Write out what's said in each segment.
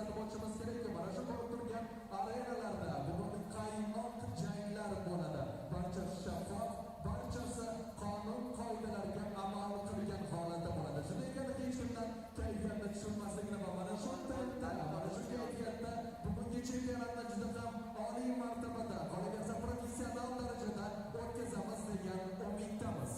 eslatib o'tishimiz kerakki, mana shu ko'rib turgan arenalarda bugun qaynoq janglar bo'ladi. Barcha shaffof, barchasi qonun qoidalariga amal qilgan holatda bo'ladi. Shunday ekan hech kimdan kayfiyatni tushirmaslikni va mana shu tempda, mana shu kayfiyatda bugungi chempionatni juda ham oliy martabada, qolaversa professional darajada o'tkazamiz degan umiddamiz.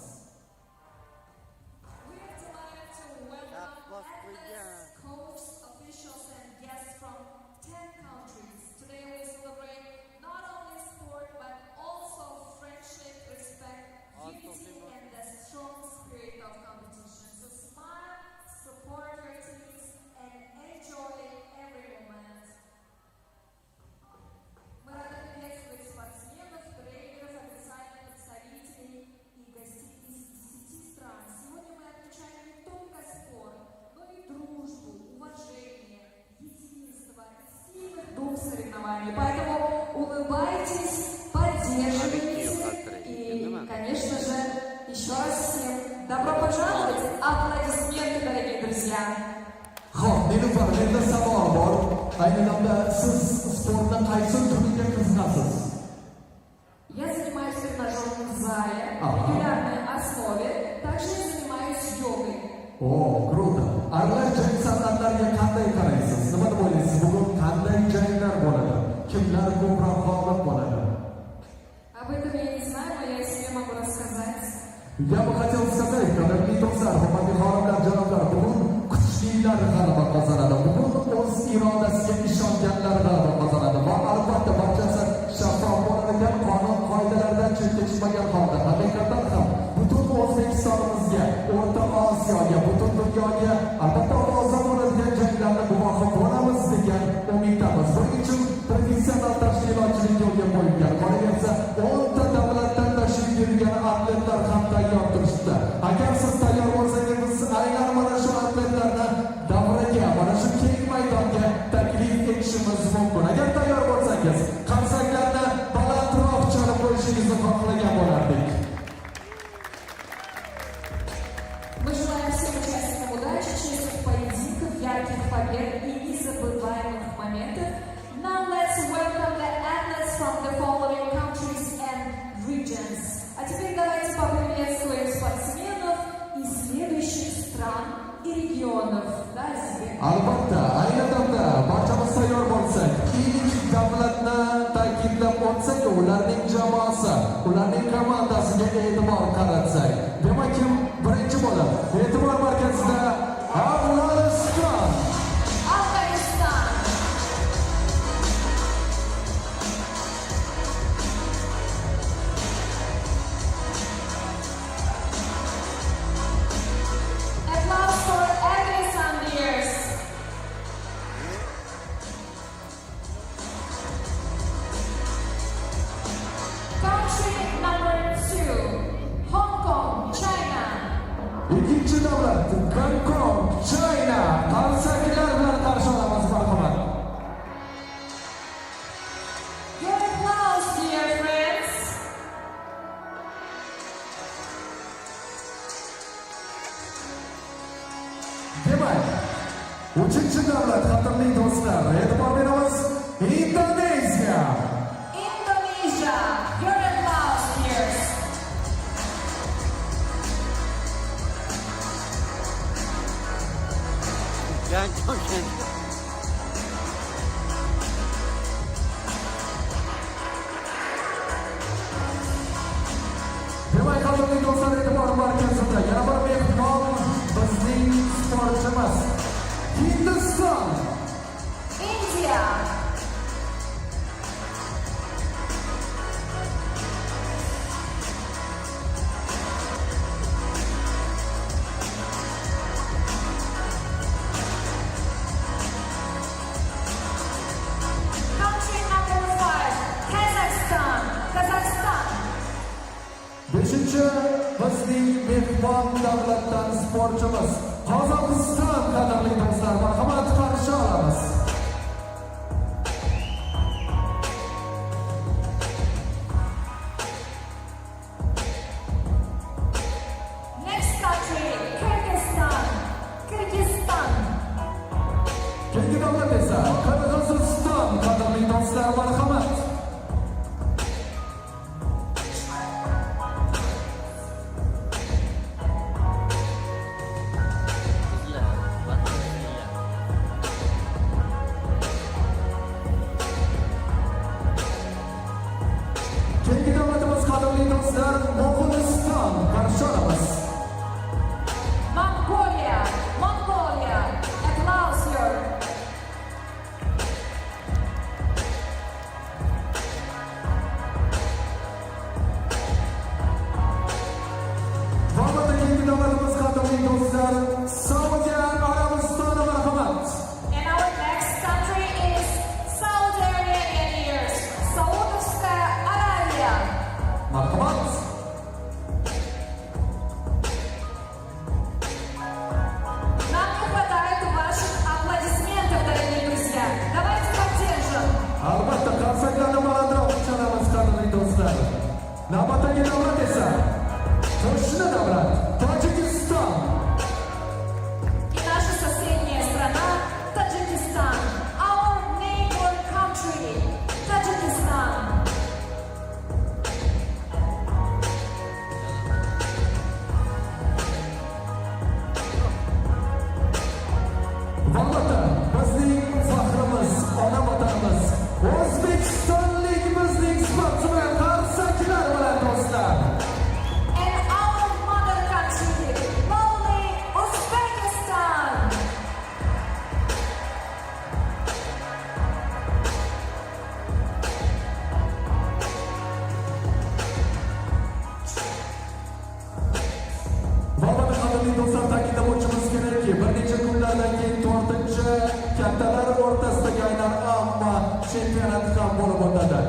Coaches, officials and guests from 10 countries. Today we celebrate not only sport but also friendship, respect, unity and the strong spirit of competition. So smile, support your teams and enjoy every moment. Мы рады приветствовать спортсменов, тренеров, официальных представителей и гостей из 10 стран. Сегодня мы отмечаем не только спорт, но и дружбу, уважение, единство и сильный дух соревнований. Поэтому улыбайтесь, поддерживайте и, конечно же, еще раз всем добро пожаловать. Аплодисменты, дорогие друзья. Xo'p, Nilufar, menda savol bor. Ayni damda siz sportda qaysi turga qiziqasiz? Я занимаюсь в тренажерном зале на регулярной основе. Также я занимаюсь йогой. O, kruto. Aralash jang san'atlariga qanday qaraysiz? Nima deb o'ylaysiz? Bugun qanday janglar bo'ladi? Kimlar ko'proq g'olib bo'ladi? Об этом я не знаю, но я себе могу рассказать. Я бы хотел сказать, qadrli do'stlar, hurmatli xonimlar, janoblar, bugun kuchlilar g'alaba qozonadi. Bugun o'z irodasiga ishonganlar g'alaba qozonadi. Va albatta barchasi shaffof bo'ladigan, qonun qoidalaridan chetga chiqmagan holda. Haqiqatan ham butun O'zbekistonimizga, O'rta Osiyoga, butun dunyoga albatta ovoza bo'ladigan janglarni guvohi bo'lamiz degan umiddamiz. Buning uchun professional tashkilotchilik yo'lga qo'yilgan. Qolaversa 10 ta davlatdan tashrif buyurgan atletlar ham tayyor turishdi. Agar siz tayyor bo'lsangiz, aynan mana shu atletlarni davraga, mana shu keng maydonga taklif etishimiz mumkin. Agar tayyor bo'lsangiz, qarsaklarni balandroq chalib qo'yishingizni xohlagan bo'lardik. Мы желаем всем участникам удачи, честных поединков, ярких побед и незабываемых моментов. Now let's welcome the athletes from the following countries and regions. А теперь давайте поприветствуем спортсменов из следующих стран и регионов. Да, Зиги? Albatta, ayni damda barchamiz tayyor bo'lsak, ilk davlatni ta'kidlab o'tsak, ularning jamoasi, ularning komandasiga e'tibor qaratsak, demak kim birinchi bo'lib, e'tibor markazida Afg'oniston. Afg'oniston. Applause for Afghanistan, dears. Country number 2, Hong Kong, China. Ikkinchi davlat Bangkok, China. Qarsaklar bilan qarshi olamiz, marhamat. Your applause, dear friends. Demak, uchinchi davlat, qadrli do'stlar, e'tibor beramiz, Indoneziya. Indonesia. Your applause, dears. Demak, qadrli do'stlar, e'tibor markazida yana bir mehmon bizning sportchimiz Hindiston. India. Country number 5, Kazakhstan. Kazakhstan. Beshinchi bizning mehmon davlatdan sportchimiz Qozog'iston. Qadrli do'stlar, marhamat, qarshi olamiz. Next country, Kyrgyzstan. Kyrgyzstan. Keyingi davlat esa Keyingi davlatimiz qadrli do'stlar, Mo'g'uliston qarshi olamiz. Mongolia, Mongolia, applause here. Va keyingi davlatimiz qadrli do'stlar, Saudiya Arabistoni marhamat. And our next country is Saudi Arabia. Saudovskая Аравия. Marhamat. Нам не хватает ваших аплодисментов, дорогие друзья. Давайте поддержим. Albatta, qarsaklarni balandroq chalamiz, qadrli do'stlar. Navbatdagi davlat esa qo'shni davlat Tojikiston. И наша соседняя страна Таджикистан. Our neighbor country, Таджикистан. Albatta, bizning faxrimiz, ona vatanimiz, O'zbekistonlikimizning sportsmen qarsaklar bilan do'stlar. And our mother country, lovely Uzbekistan. Albatta, qadrli do'stlar, ta'kidlab o'tishimiz kerakki, bir necha kunlardan keyin 4-chi kattalar o'rtasidagi aynan AMMA chempionati ham bo'lib o'tadi.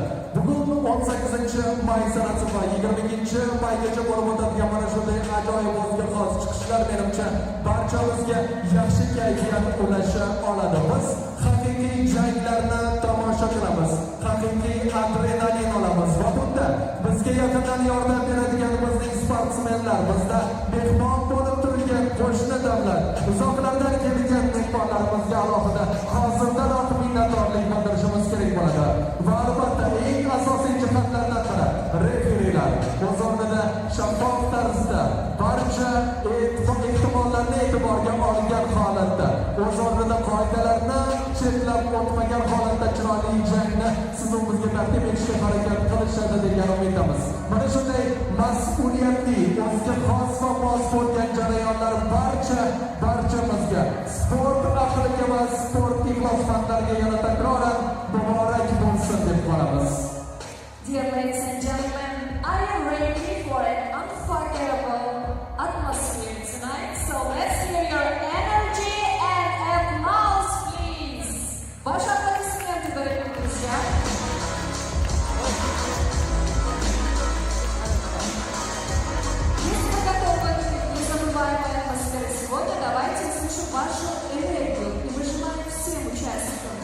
Bugun 18-may sanasi va 20-maygacha bo'lib o'tadigan mana shunday ajoyib o'ziga xos chiqishlar menimcha barchamizga yaxshi kayfiyat ulasha oladi. Biz haqiqiy janglarni tomosha qilamiz, haqiqiy adrenalin olamiz va bunda bizga yaqindan yordam beradigan bizning sportsmenlar, bizda mehmon bo'lib turgan qo'shni davlat, uzoqlardan kelgan mehmonlarimizga alohida hozirdan minnatdorlik bildirishimiz kerak bo'ladi. Va albatta eng asosiy jihatlardan biri referilar o'z o'rnida shaffof tarzda barcha ehtimollarni e'tiborga olgan holatda, o'z o'rnida qoidalarni chetlab o'tmagan holatda chiroyli jangni sizimizga taqdim etishga harakat qilishadi degan umiddamiz. Mana shunday mas'uliyatli, o'ziga xos va mos bo'lgan jarayonlar barchamizga, sport ahliga va sport ixlosmandlariga yana takroran muborak bo'lsin deb qolamiz. Dear ladies and gentlemen, are you ready for an unforgettable atmosphere tonight? So let's hear your energy and applause, please. Ваши аплодисменты, дорогие друзья. Если вы готовы к незабываемой атмосфере сегодня, давайте услышим вашу энергию и мы желаем всем участникам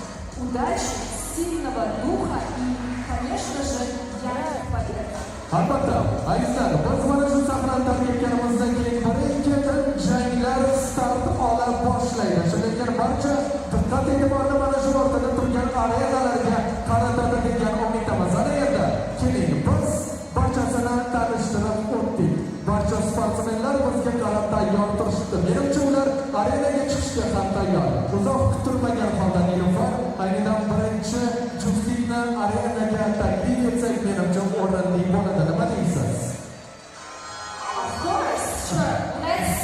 удачи, сильного духа и, конечно же, ярких побед. Albatta, azizlar, biz mana shu sahnani tark etganimizdan keyin birin-ketin janglar start ola boshlaydi. Shundan keyin barcha diqqat e'tiborni mana shu o'rtada turgan arenalarga qaratadi degan umiddamiz. Ana endi keling, biz barchasini tanishtirib o'tdik. Barcha sportsmenlar bizga qarab tayyor turishdi. Menimcha ular arenaga chiqishga ham tayyor. Uzoq kutilmagan holda Nilufar aynan birinchi juftlikni arenaga taklif etsak menimcha o'rinli bo'ladi. Nima deysiz? Of course, sure. Let's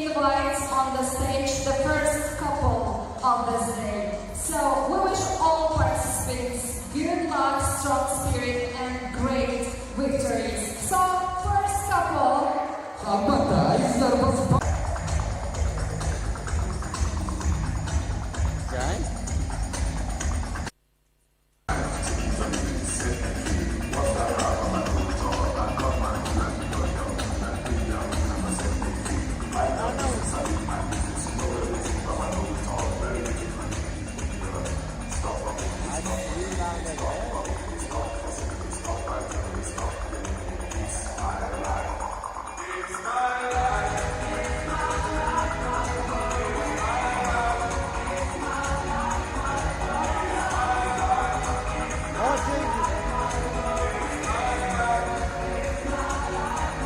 invite on the stage the first couple of this day. So we wish all participants good luck, strong spirit, and great victories. So first couple. Albatta, azizlar, biz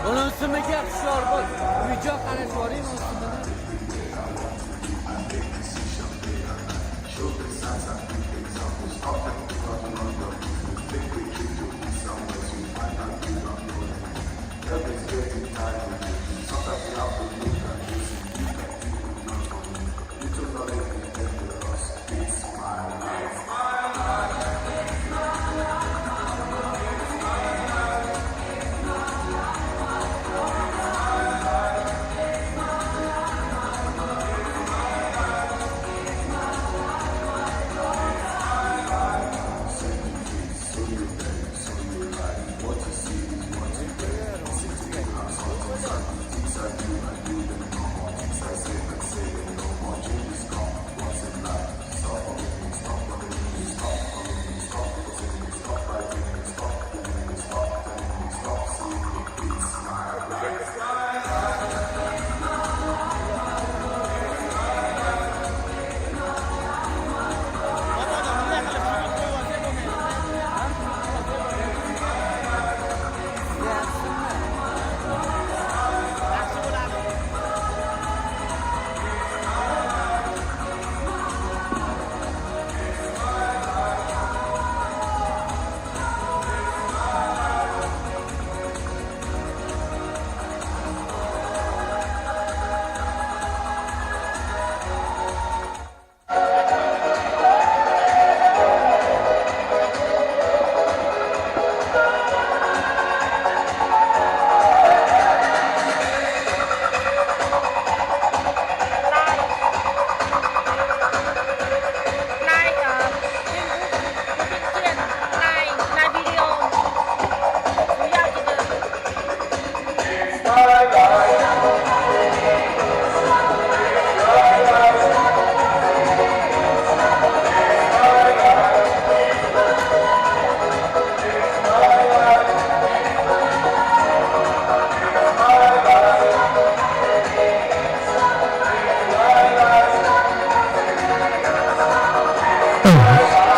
Onun üstündeki akışlar bak. Mücak hani sorayım onun üstünde.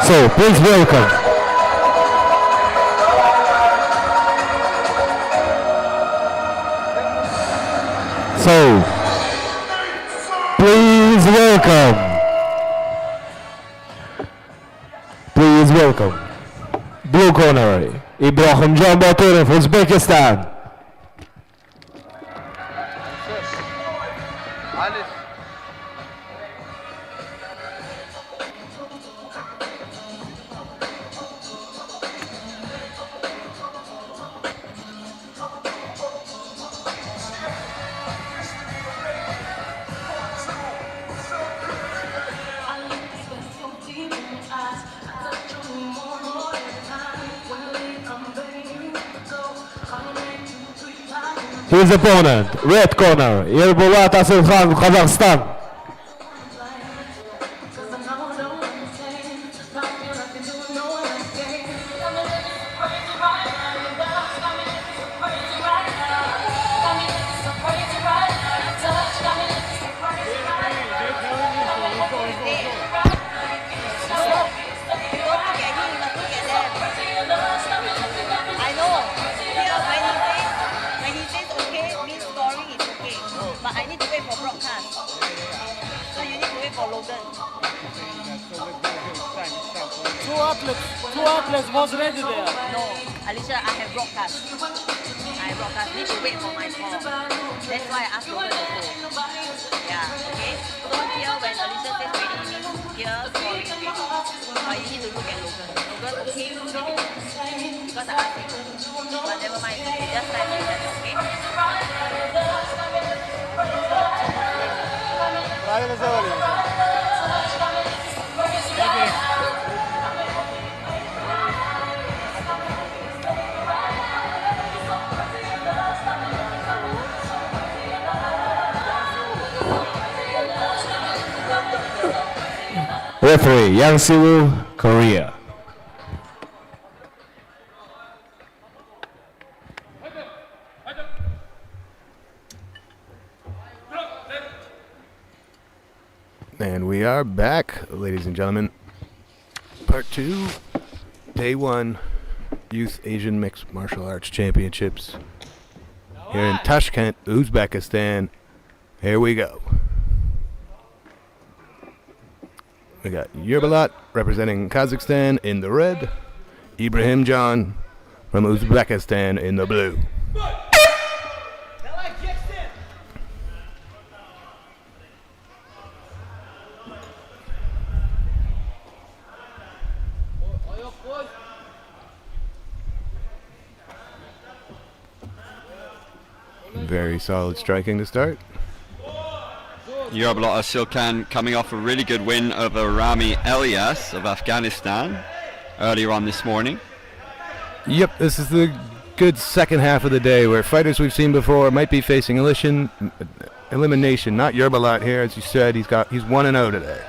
So please welcome. So please welcome. Please welcome. Blue corner, Ibrahim Can Baturov, Uzbekistan. His opponent, red corner, Erbulat Asilkhan, Kazakhstan. I know. Here, when he says okay, means scoring is okay. But I need to wait for broadcast. So you need to wait for Logan. Two athletes was ready there. No, Alicia, I have broadcast. Need to wait for my call. That's why I asked Logan to go. Yeah, okay. So here, when Alicia says ready, means here scoring is ready. But you need to look at Logan. Logan, okay, maybe because I asked him. But never mind, just type like that, okay? Referee, Yang Siwoo, Korea. And we are back, ladies and gentlemen. Part 2, Day 1, Youth Asian Mixed Martial Arts Championships here in Tashkent, Uzbekistan. Here we go. We got Yerbalat representing Kazakhstan in the red, Ibrahim Can from Uzbekistan in the blue. Very solid striking to start. Yerbalat Asilkhan coming off a really good win over Rami Elias of Afghanistan earlier on this morning. Yep, this is the good second half of the day where fighters we've seen before might be facing elimination. Not Yerbalat here, as you said, he's 1-0 today.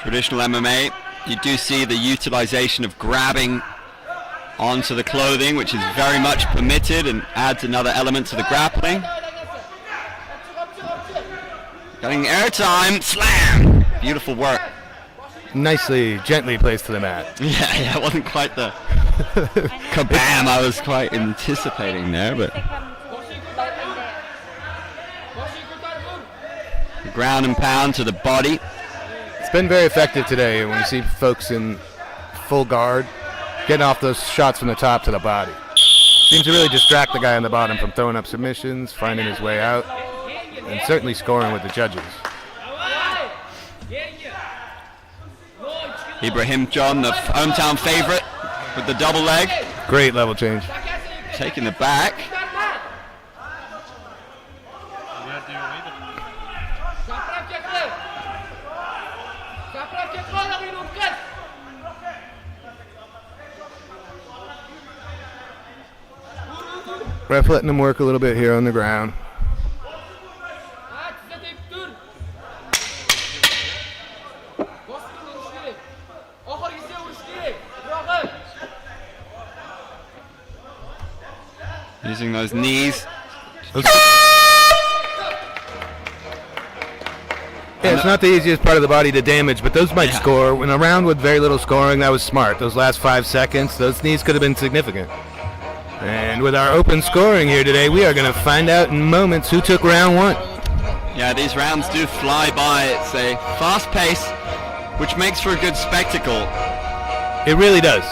Traditional MMA, you do see the utilization of grabbing onto the clothing, which is very much permitted and adds another element to the grappling. Getting airtime, slam! Beautiful work. Nicely, gently placed to the mat. Yeah, it wasn't quite the kabam I was quite anticipating there, but ground and pound to the body. It's been very effective today when you see folks in full guard getting off those shots from the top to the body. Seems to really distract the guy on the bottom from throwing up submissions, finding his way out, and certainly scoring with the judges. Ibrahim Can, the hometown favorite, with the double leg. Great level change. Taking the back. Ref letting him work a little bit here on the ground. Using those knees. Yeah, it's not the easiest part of the body to damage, but those might score. In a round with very little scoring, that was smart. Those last 5 seconds, those knees could have been significant. And with our open scoring here today, we are going to find out in moments who took round 1. Yeah, these rounds do fly by. It's a fast pace, which makes for a good spectacle. It really does.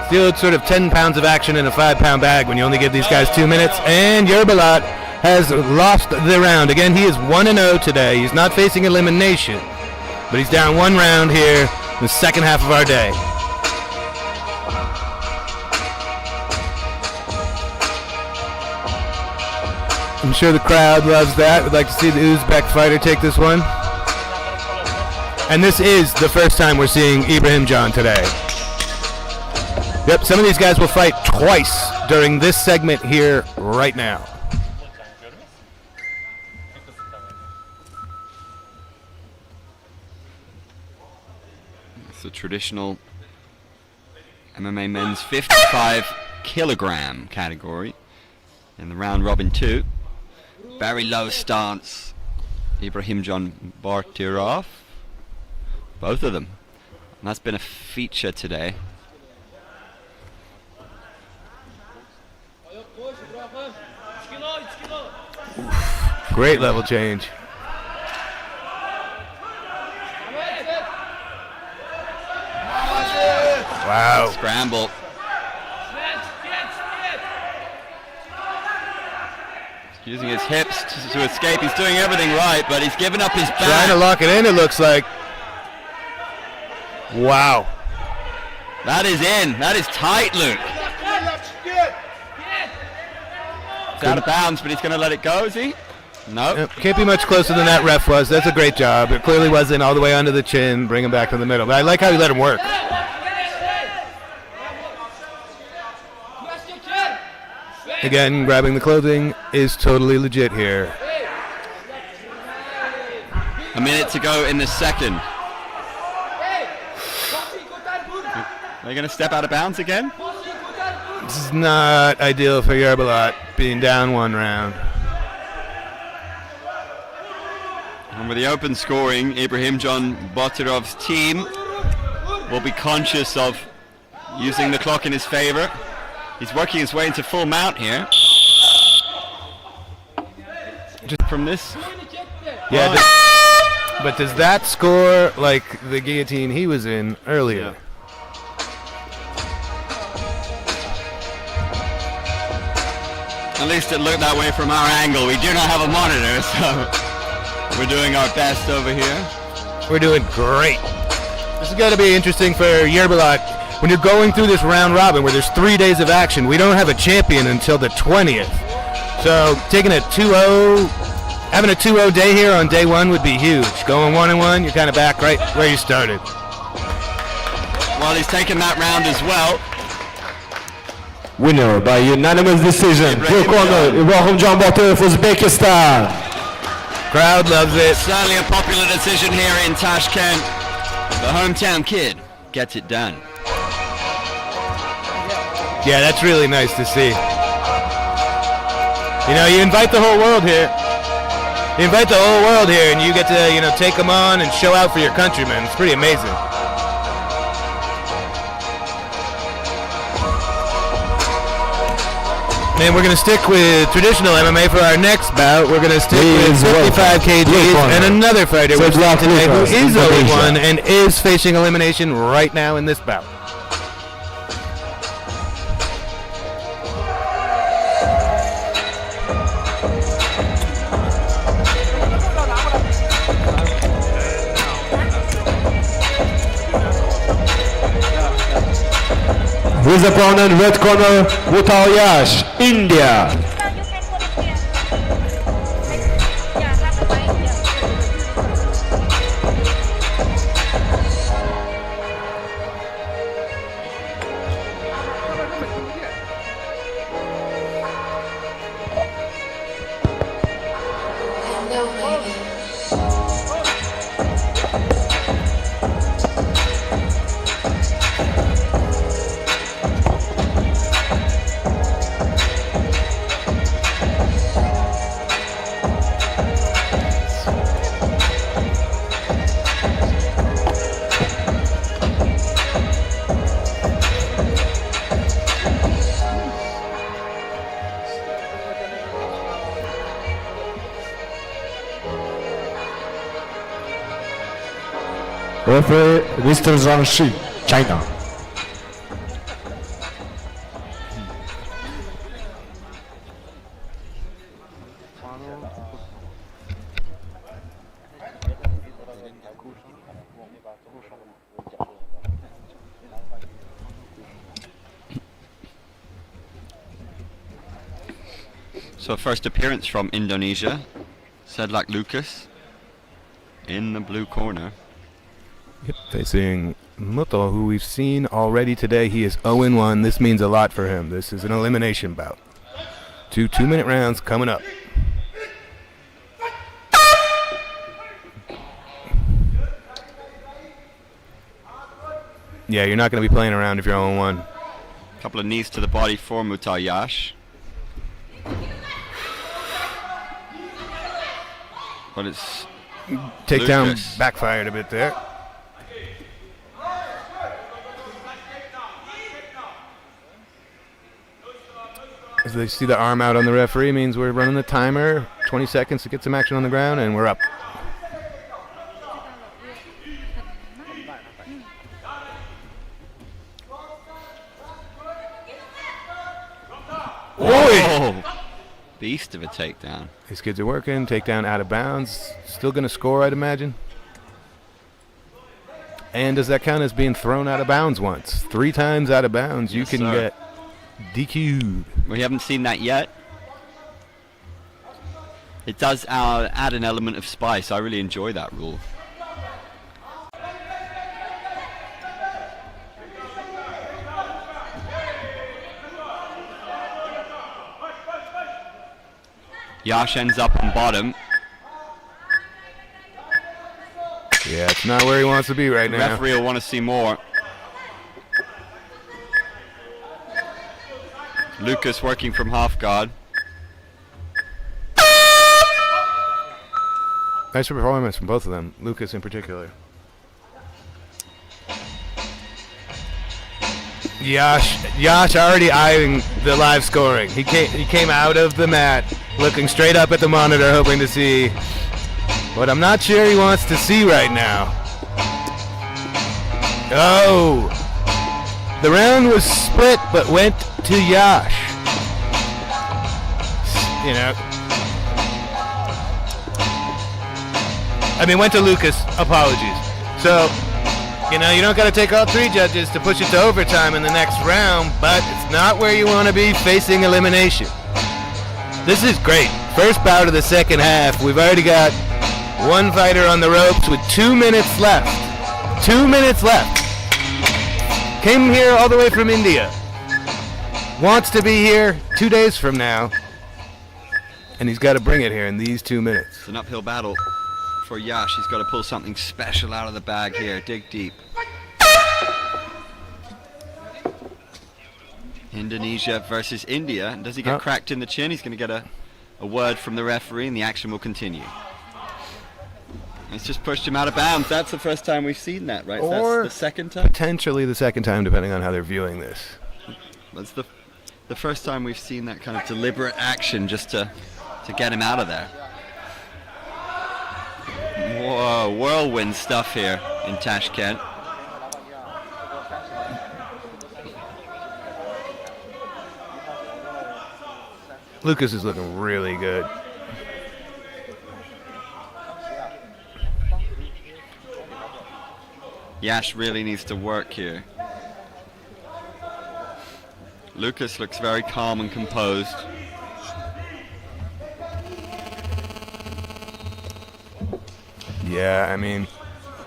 Still sort of 10 pounds of action in a 5-pound bag when you only give these guys 2 minutes. And Yerbalat has lost the round. Again, he is 1-0 today. He's not facing elimination, but he's down 1 round here in the second half of our day. I'm sure the crowd loves that. Would like to see the Uzbek fighter take this one. And this is the first time we're seeing Ibrahim John today. Yep, some of these guys will fight twice during this segment here right now. It's the traditional MMA men's 55 kilogram category in the round robin 2. Very low stance, Ibrahim John Bartirov. Both of them. And that's been a feature today. Great level change. Wow. Scramble. He's using his hips to escape. He's doing everything right, but he's given up his back. Trying to lock it in, it looks like. Wow. That is in. That is tight, Luke. It's out of bounds, but he's going to let it go, is he? No. Yep, can't be much closer than that ref was. That's a great job. It clearly wasn't all the way under the chin, bring him back to the middle. But I like how he let him work. Again, grabbing the clothing is totally legit here. A minute to go in the second. Are they going to step out of bounds again? This is not ideal for Yerbalat, being down 1 round. And with the open scoring, Ibrahim John Batirov's team will be conscious of using the clock in his favor. He's working his way into full mount here. Just from this. Yeah, but does that score like the guillotine he was in earlier? Yeah. At least it looked that way from our angle. We do not have a monitor, so we're doing our best over here. We're doing great. This is going to be interesting for Yerbalat. When you're going through this round robin where there's 3 days of action, we don't have a champion until the 20th. So taking a 2-0, having a 2-0 day here on day 1 would be huge. Going 1-1, you're kind of back right where you started. Well, he's taken that round as well. Winner by unanimous decision. Blue corner, Ibrahim John Batirov, Uzbekistan. Crowd loves it. Certainly a popular decision here in Tashkent. The hometown kid gets it done. Yeah, that's really nice to see. You know, you invite the whole world here. You invite the whole world here, and you get to, you know, take them on and show out for your countrymen. It's pretty amazing. And we're going to stick with traditional MMA for our next bout. We're going to stick with 55 kgs and another fighter we're seeing today who is 0-1 and is facing elimination right now in this bout. His opponent, red corner, Yash, India. Referee Mr. Zhang Shi, China. So first appearance from Indonesia, Sedlak Lucas in the blue corner. Yep, facing Muto, who we've seen already today. He is 0-1. This means a lot for him. This is an elimination bout. 2 2-minute rounds coming up. Yeah, you're not going to be playing around if you're 0-1. Couple of knees to the body for Mutayash. But it's Takedown Lucas. backfired a bit there. As they see the arm out on the referee, means we're running the timer. 20 seconds to get some action on the ground, and we're up. Oh! Beast of a takedown. These kids are working. Takedown out of bounds. Still going to score, I'd imagine. And does that count as being thrown out of bounds once? 3 times out of bounds, you Yes, can sir. get DQ'd. We haven't seen that yet. It does add an element of spice. I really enjoy that rule. Yash ends up on bottom. Yeah, it's not where he wants to be right The now. referee will want to see more. Lucas working from half guard. Nice performance from both of them, Lucas in particular. Yash already eyeing the live scoring. He came out of the mat looking straight up at the monitor, hoping to see what I'm not sure he wants to see right now. Oh! The round was split, but went to Yash. You know. I mean, went to Lucas. Apologies. So, you know, you don't got to take all 3 judges to push it to overtime in the next round, but it's not where you want to be facing elimination. This is great. First bout of the second half. We've already got one fighter on the ropes with 2 minutes left. 2 minutes left. Came here all the way from India. Wants to be here 2 days from now. And he's got to bring it here in these 2 minutes. It's an uphill battle for Yash. He's got to pull something special out of the bag here. Dig deep. Indonesia versus India. And does he get cracked in the chin? He's going to get a word from the referee and the action will continue. It's just pushed him out of bounds. That's the first time we've seen that, right? Or that's the second time? Potentially the second time, depending on how they're viewing this. That's the first time we've seen that kind of deliberate action just to get him out of there. Whoa, whirlwind stuff here in Tashkent. Lucas is looking really good. Yash really needs to work here. Lucas looks very calm and composed. Yeah, I mean,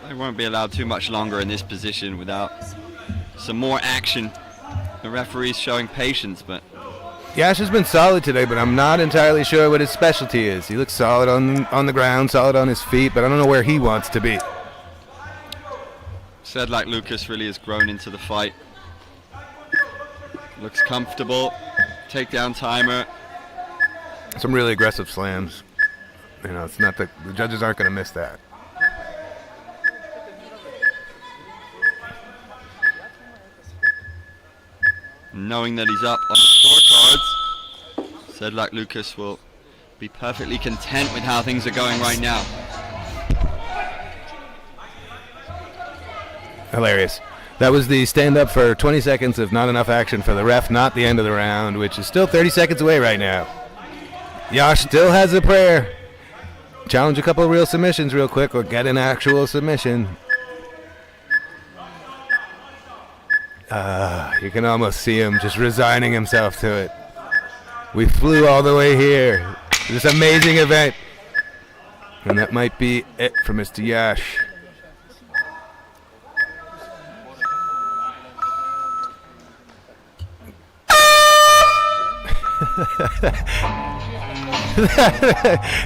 They won't be allowed too much longer in this position without some more action. The referee's showing patience, but Yash has been solid today, but I'm not entirely sure what his specialty is. He looks solid on the ground, solid on his feet, but I don't know where he wants to be. said like Lucas really has grown into the fight. Looks comfortable. Takedown timer. Some really aggressive slams. You know, it's not the judges aren't going to miss that. Knowing that he's up on the scorecards, said like Lucas will be perfectly content with how things are going right now. hilarious. That was the stand-up for 20 seconds of not enough action for the ref, not the end of the round, which is still 30 seconds away right now. Yash still has a prayer. Challenge a couple of real submissions real quick or get an actual submission. You can almost see him just resigning himself to it. We flew all the way here. This amazing event. And that might be it for Mr. Yash.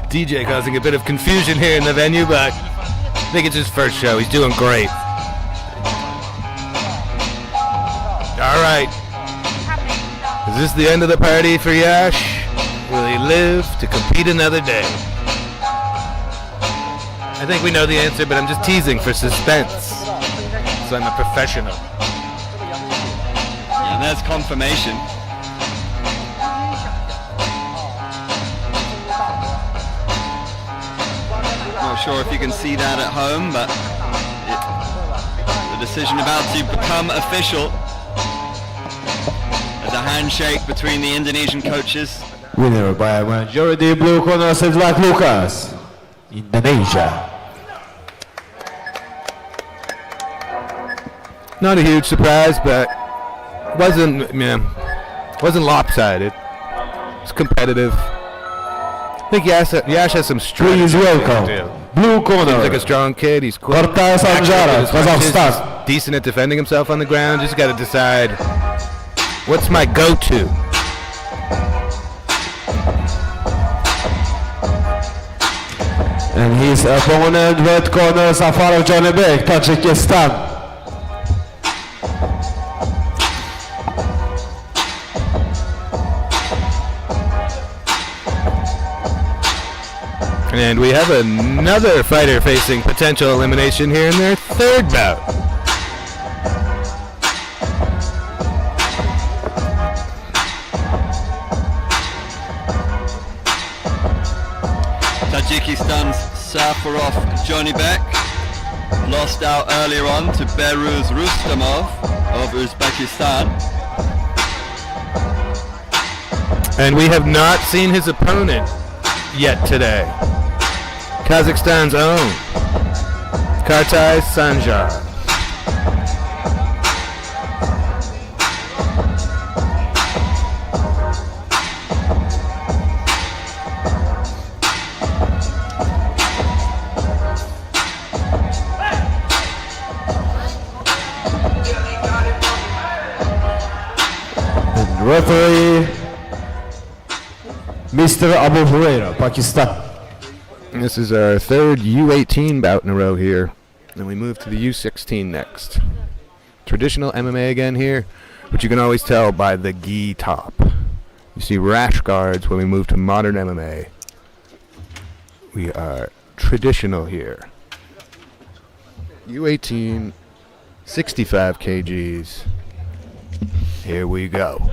DJ causing a bit of confusion here in the venue, but I think it's his first show. He's doing great. All right. Is this the end of the party for Yash? Will he live to compete another day? I think we know the answer, but I'm just teasing for suspense. So I'm a professional. Yeah, there's confirmation. Not sure if you can see that at home, but the decision about to become official. There's a handshake between the Indonesian coaches. Winner by a majority, blue corner, Sedlak Lucas, Indonesia. Not a huge surprise, but wasn't lopsided. It's competitive. I think Yash has some strength. Please welcome blue corner. Seems like a strong kid. He's quick. Kortay Sanjara, Kazakhstan. Decent at defending himself on the ground. Just got to decide what's my go-to. And his opponent, red corner, Safarov Jonibek, Tajikistan. And we have another fighter facing potential elimination here in their third bout. Tajikistan's Safarov Jonibek lost out earlier on to Behruz Rustamov of Uzbekistan. And we have not seen his opponent yet today. Kazakhstan's own Kortay Sanjara. And referee, Mr. Abu Huraira, Pakistan. This is our third U18 bout in a row here. Then we move to the U16 next. Traditional MMA again here, but you can always tell by the gi top. You see rash guards when we move to modern MMA. We are traditional here. U18, 65 kgs. Here we go.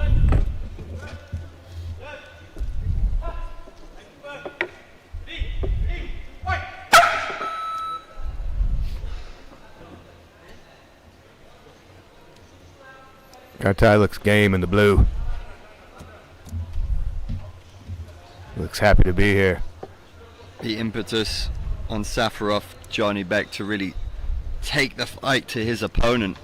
Kortay looks game in the blue. Looks happy to be here. The impetus on Safarov Jonibek to really take the fight to his opponent.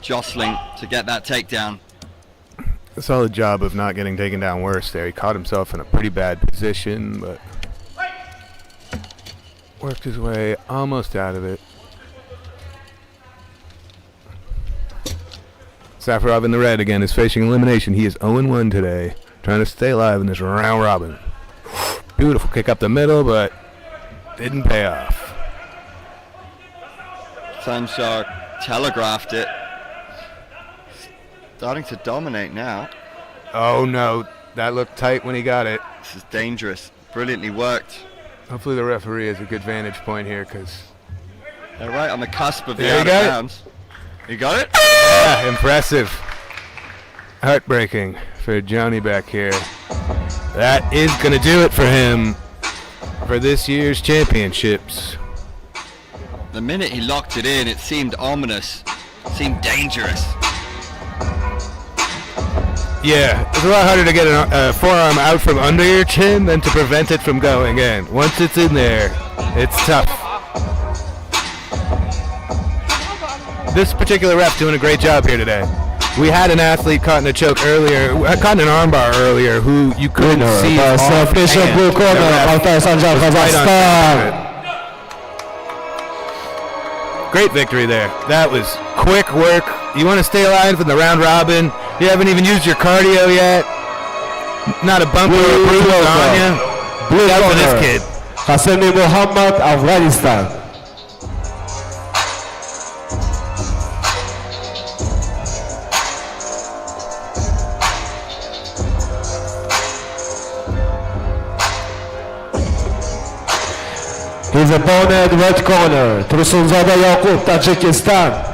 Jostling to get that takedown. A solid job of not getting taken down worse there. He caught himself in a pretty bad position, but worked his way almost out of it. Safarov in the red again is facing elimination. He is 0-1 today, trying to stay alive in this round robin. Beautiful kick up the middle, but didn't pay off. Sanjara telegraphed it. Starting to dominate now. Oh no, that looked tight when he got it. This is dangerous. Brilliantly worked. Hopefully the referee has a good vantage point here, because They're right on the cusp of the There you out of go. bounds. You got it? yeah, impressive. Heartbreaking for Johnny back here. That is going to do it for him for this year's championships. The minute he locked it in, it seemed ominous, seemed dangerous. Yeah, it's a lot harder to get a forearm out from under your chin than to prevent it from going in. Once it's in there, it's tough. This particular ref doing a great job here today. We had an athlete caught in a choke earlier, caught in an armbar earlier, who you couldn't see. Official blue corner, Altay Sanjar, Kazakhstan. Great victory there. That was quick work. You want to stay alive in the round robin. You haven't even used your cardio yet. Not a bumper or a bruise on you. Blue Out for this corner, kid. Qasemi Muhammad, Afghanistan. His opponent, red corner, Tursunzada Yaqub, Tajikistan.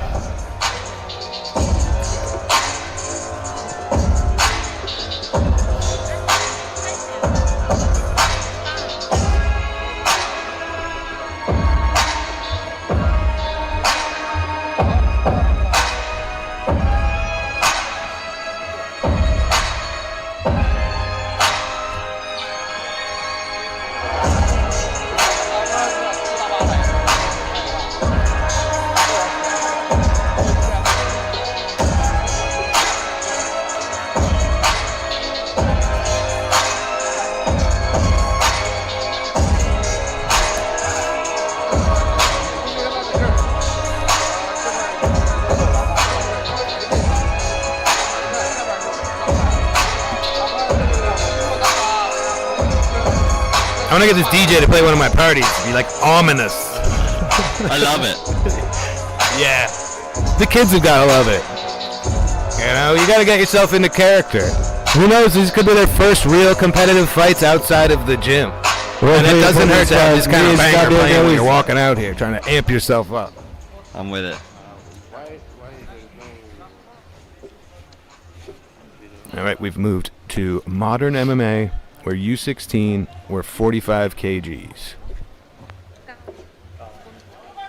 I want to get this DJ to play one of my parties. Be like ominous. I love it. Yeah. The kids have got to love it. You know, you got to get yourself into character. Who knows? These could be their first real competitive fights outside of the gym. And it doesn't hurt to have this kind of banger playing when you're walking out here, trying to amp yourself up. I'm with it. All right, we've moved to modern MMA, where U16 were 45 kgs.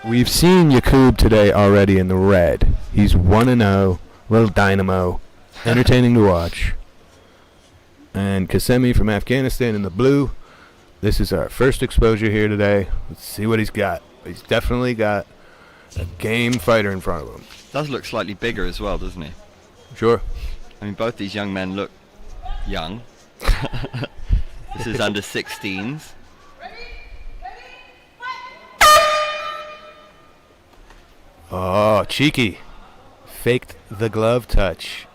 We've seen Yaqub today already in the red. He's 1-0, little dynamo, entertaining to watch. And Qasemi from Afghanistan in the blue. This is our first exposure here today. Let's see what he's got. He's definitely got a game fighter in front of him. Does look slightly bigger as well, doesn't he? Sure. I mean, both these young men look young. This is under 16s. Oh, cheeky. Faked the glove touch.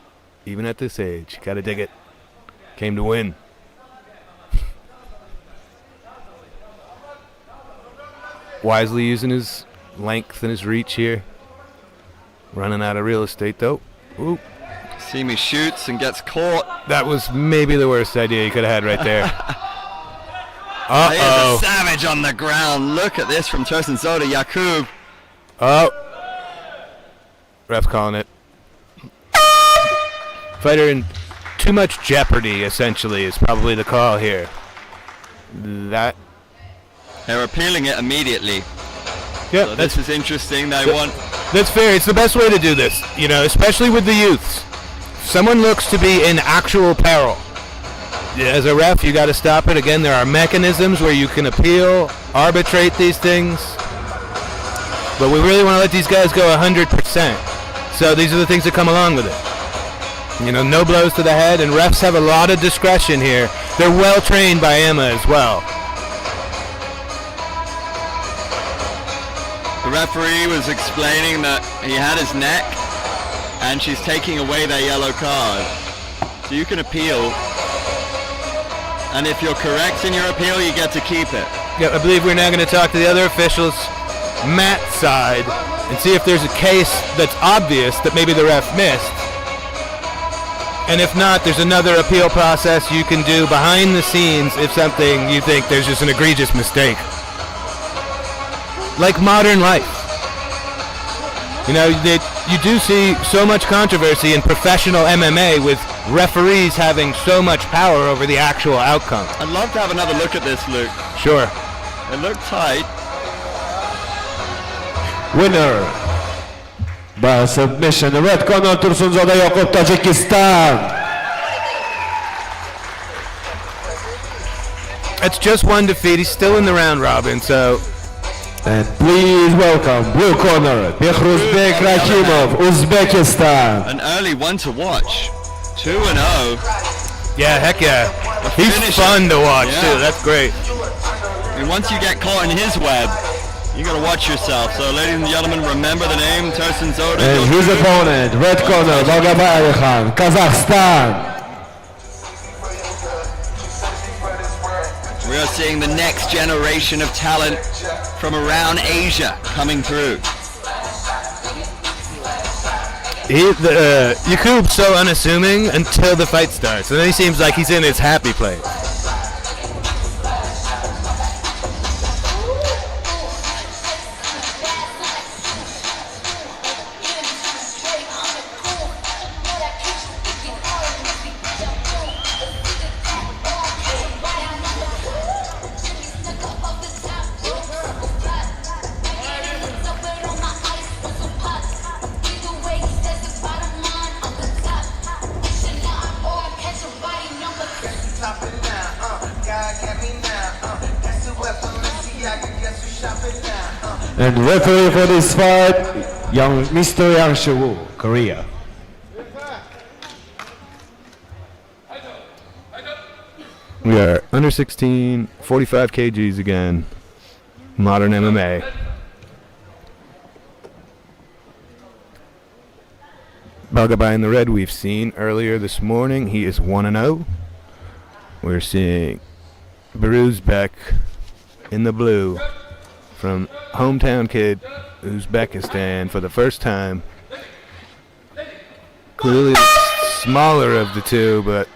Even at this age. Gotta dig it. Came to win. Wisely using his length and his reach here. Running out of real estate though. Ooh. Simi shoots and gets caught. That was maybe the worst idea you could have had right there. Here's a Uh-oh. savage on the ground. Look at this from Tosin Zoda, Yaqub. Oh. Ref calling it. Fighter in too much jeopardy, essentially, is probably the call here. That. They're appealing it immediately. Yeah, So this is interesting. They want. That's fair. It's the best way to do this, you know, especially with the youths. If someone looks to be in actual peril, as a ref, you got to stop it. Again, there are mechanisms where you can appeal, arbitrate these things. But we really want to let these guys go 100%. So these are the things that come along with it. You know, no blows to the head, and refs have a lot of discretion here. They're well trained by AMMA as well. The referee was explaining that he had his neck and she's taking away their yellow card. So you can appeal. And if you're correct in your appeal, you get to keep it. Yeah, I believe we're now going to talk to the other officials, Matt's side, and see if there's a case that's obvious that maybe the ref missed. And if not, there's another appeal process you can do behind the scenes if something you think there's just an egregious mistake. Like modern life. You know, you do see so much controversy in professional MMA with referees having so much power over the actual outcome. I'd love to have another look at this, Luke. Sure. It looked tight. Winner by submission, the red corner, Tursunzoda Yoqub, Tajikistan. It's just one defeat. He's still in the round robin, so. And please welcome blue corner, Bekhruzbek Rakimov, Uzbekistan. An early one to watch. 2-0. Yeah, heck yeah. He's fun to watch, too. That's great. And once you get caught in his web, you gotta watch yourself. So, ladies and gentlemen, remember the name, Tursunzoda. And his opponent, red corner, Bagabay Khan, Kazakhstan. We are seeing the next generation of talent from around Asia coming through. Yakub's so unassuming until the fight starts, and then he seems like he's in his happy place. And referee for this fight, Mr. Yang Shi-woo, Korea. We are under 16, 45 kgs again. Modern MMA. Bagabay in the red we've seen earlier this morning. He is 1-0. We're seeing Beruzbek in the blue from hometown kid Uzbekistan for the first time. Clearly the smaller of the two, but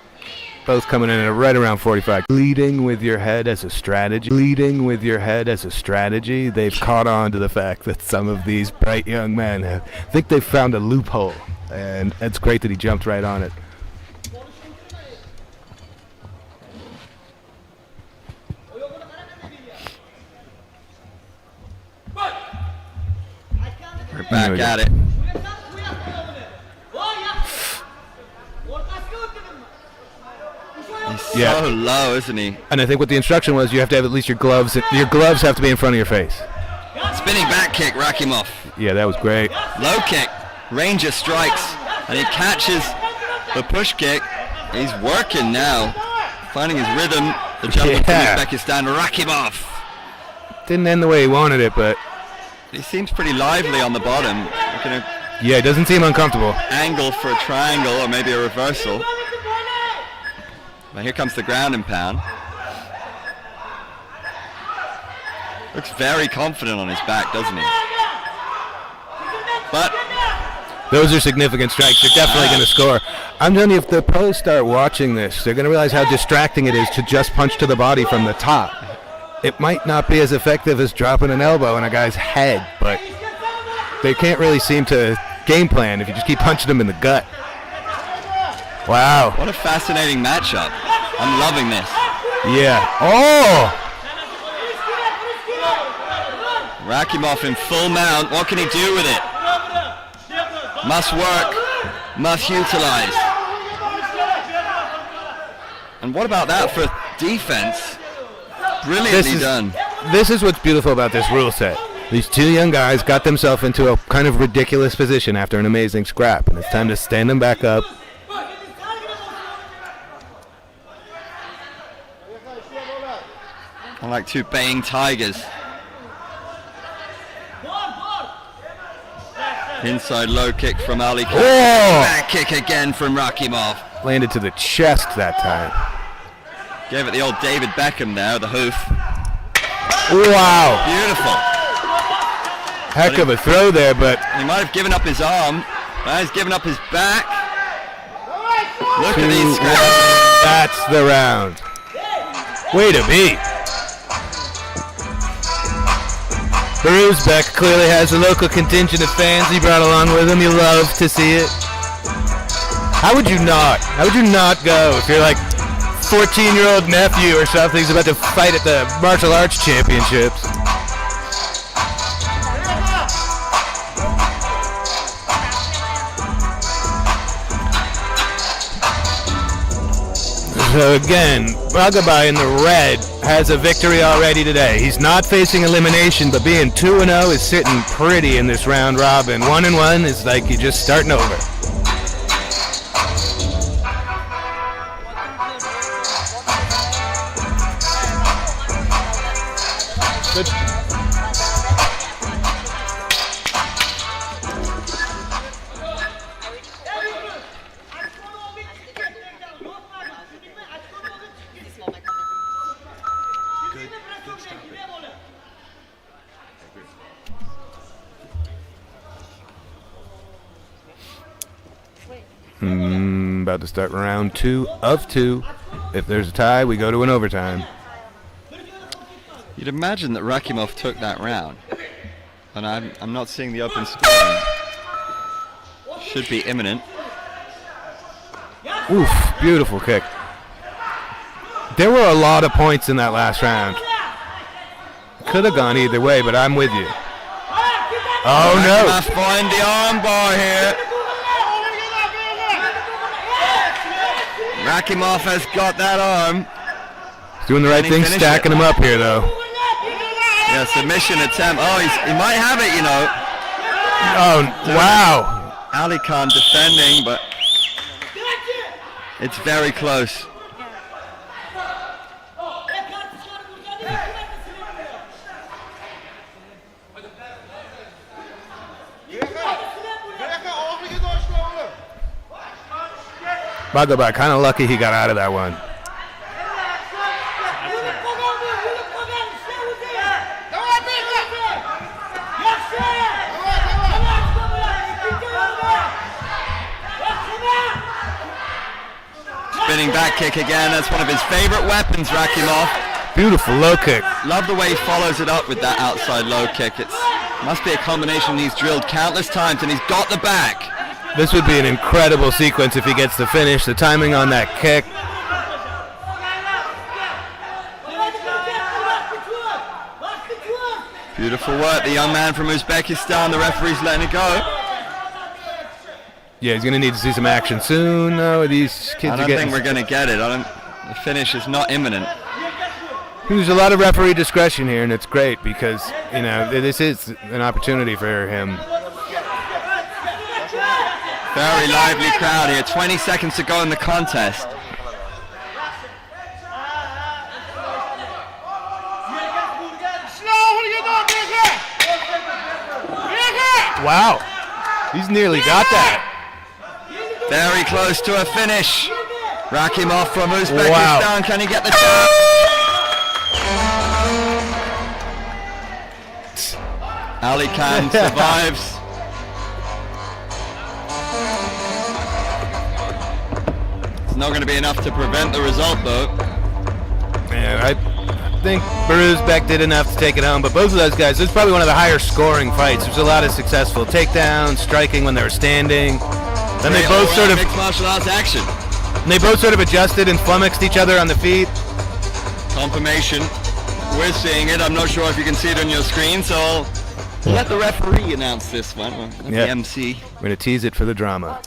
both coming in at right around 45. Leading with your head as a strategy. Leading with your head as a strategy. They've caught on to the fact that some of these bright young men think they've found a loophole, and it's great that he jumped right on it. We're back at it. He's so low, isn't he? And I think what the instruction was, you have to have at least your gloves. Your gloves have to be in front of your face. Spinning back kick, Rakimov. Yeah, that was great. Low kick. Ranger strikes. And he catches the push kick. He's working now. Finding his rhythm. The gentleman from Uzbekistan, Rakimov. Didn't end the way he wanted it, but he seems pretty lively on the bottom. Yeah, it doesn't seem uncomfortable. Angle for a triangle or maybe a reversal. But here comes the ground and pound. Looks very confident on his back, doesn't he? But those are significant strikes. They're definitely going to score. I'm telling you, if the pros start watching this, they're going to realize how distracting it is to just punch to the body from the top. It might not be as effective as dropping an elbow in a guy's head, but they can't really seem to game plan if you just keep punching them in the gut. Wow. What a fascinating matchup. I'm loving this. Yeah. Oh! Rakimov in full mount. What can he do with it? Must work. Must utilize. And what about that for defense? Brilliantly done. This is what's beautiful about this rule set. These two young guys got themselves into a kind of ridiculous position after an amazing scrap, and it's time to stand them back up. I like two baying tigers. Inside low kick from Ali. Oh! Back kick again from Rakimov. Landed to the chest that time. Gave it the old David Beckham there, the hoof. Wow. Beautiful. Heck of a throw there, but he might have given up his arm. Now he's given up his back. Look at these scraps. That's the round. Way to be. Beruzbek clearly has a local contingent of fans he brought along with him. You love to see it. How would you not? How would you not go if you're like 14-year-old nephew or something who's about to fight at the martial arts championships? So again, Bhagabai in the red has a victory already today. He's not facing elimination, but being 2-0 is sitting pretty in this round robin. 1-1 is like you're just starting over. Good. About to start round 2 of 2. If there's a tie, we go to an overtime. You'd imagine that Rakimov took that round, and I'm not seeing the open scoring. Should be imminent. Oof, beautiful kick. There were a lot of points in that last round. Could have gone either way, but I'm with you. Oh no! Rakimov find the arm bar here. Rakimov has got that arm. He's doing the right thing, stacking him up here though. Yeah, submission attempt. Oh, he might have it, you know. Oh, wow. Ali Khan defending, but it's very close. Bhagabai, kind of lucky he got out of that one. Spinning back kick again. That's one of his favorite weapons, Rakimov. Beautiful low kick. Love the way he follows it up with that outside low kick. It must be a combination he's drilled countless times, and he's got the back. This would be an incredible sequence if he gets the finish. The timing on that kick. Beautiful work. The young man from Uzbekistan. The referee's letting it go. Yeah, he's going to need to see some action soon. No, these kids I are don't getting... think we're going to get it. The finish is not imminent. There's a lot of referee discretion here, and it's great because, you know, this is an opportunity for him. Very lively crowd here. 20 seconds to go in the contest. Wow. He's nearly got that. Very close to a finish. Rakimov from Uzbekistan. Wow. Can he get the jab? Ali Khan survives. It's not going to be enough to prevent the result, though. Yeah, I think Uzbek did enough to take it home, but both of those guys, this is probably one of the higher scoring fights. There's a lot of successful takedowns, striking when they were standing. Then they both sort of mixed martial arts action. And they both sort of adjusted and flummoxed each other on the feet. Confirmation. We're seeing it. I'm not sure if you can see it on your screen, so let the referee announce this one. Let the MC. We're going to tease it for the drama.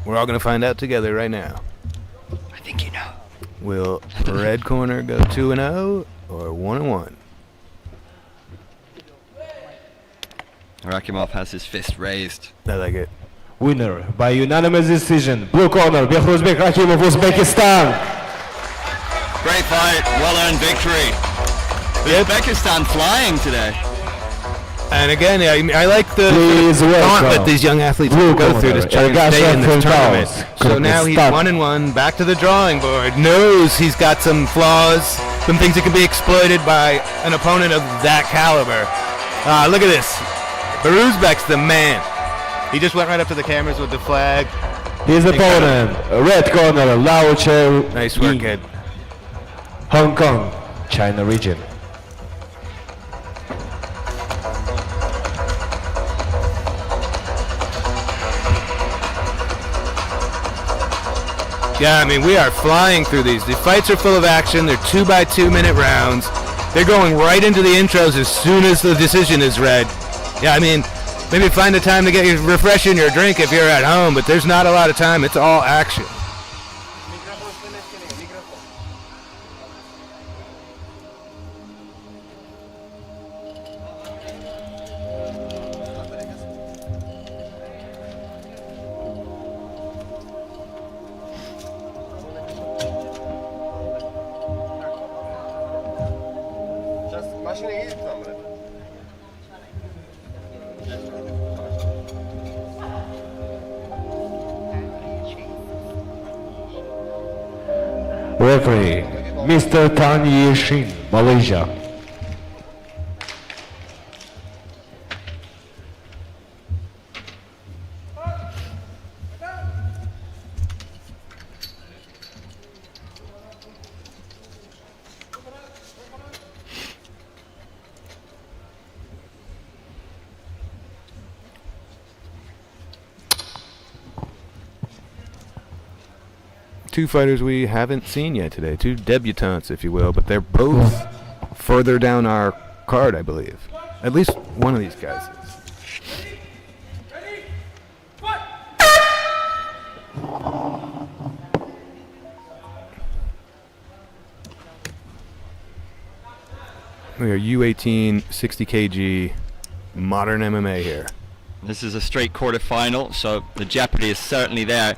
We're all going to find out together right now. I think you know. Will red corner go 2-0 or 1-1? Rakimov has his fist raised. I like it. Winner by unanimous decision. Blue corner, Bekhruzbek Rakimov, Uzbekistan. Great fight, well-earned victory. Uzbekistan flying today. And again, I like the gauntlet these young athletes go through to try and stay in this tournament. So now he's 1-1, back to the drawing board. Knows he's got some flaws, some things that can be exploited by an opponent of that caliber. Look at this. Beruzbek's the man. He just went right up to the cameras with the flag. His opponent, red corner, Lao Che. Nice work, kid. Hong Kong, China region. Yeah, I mean, we are flying through these. The fights are full of action. They're 2-by-2 minute rounds. They're going right into the intros as soon as the decision is read. Yeah, I mean, maybe find a time to get your refreshing your drink if you're at home, but there's not a lot of time. It's all action. Referee, Mr. Tan Yi Shin, Malaysia. Two fighters we haven't seen yet today, two debutantes, if you will, but they're both further down our card, I believe. At least one of these guys is. We are U18, 60 kg, modern MMA here. This is a straight quarterfinal, so the jeopardy is certainly there.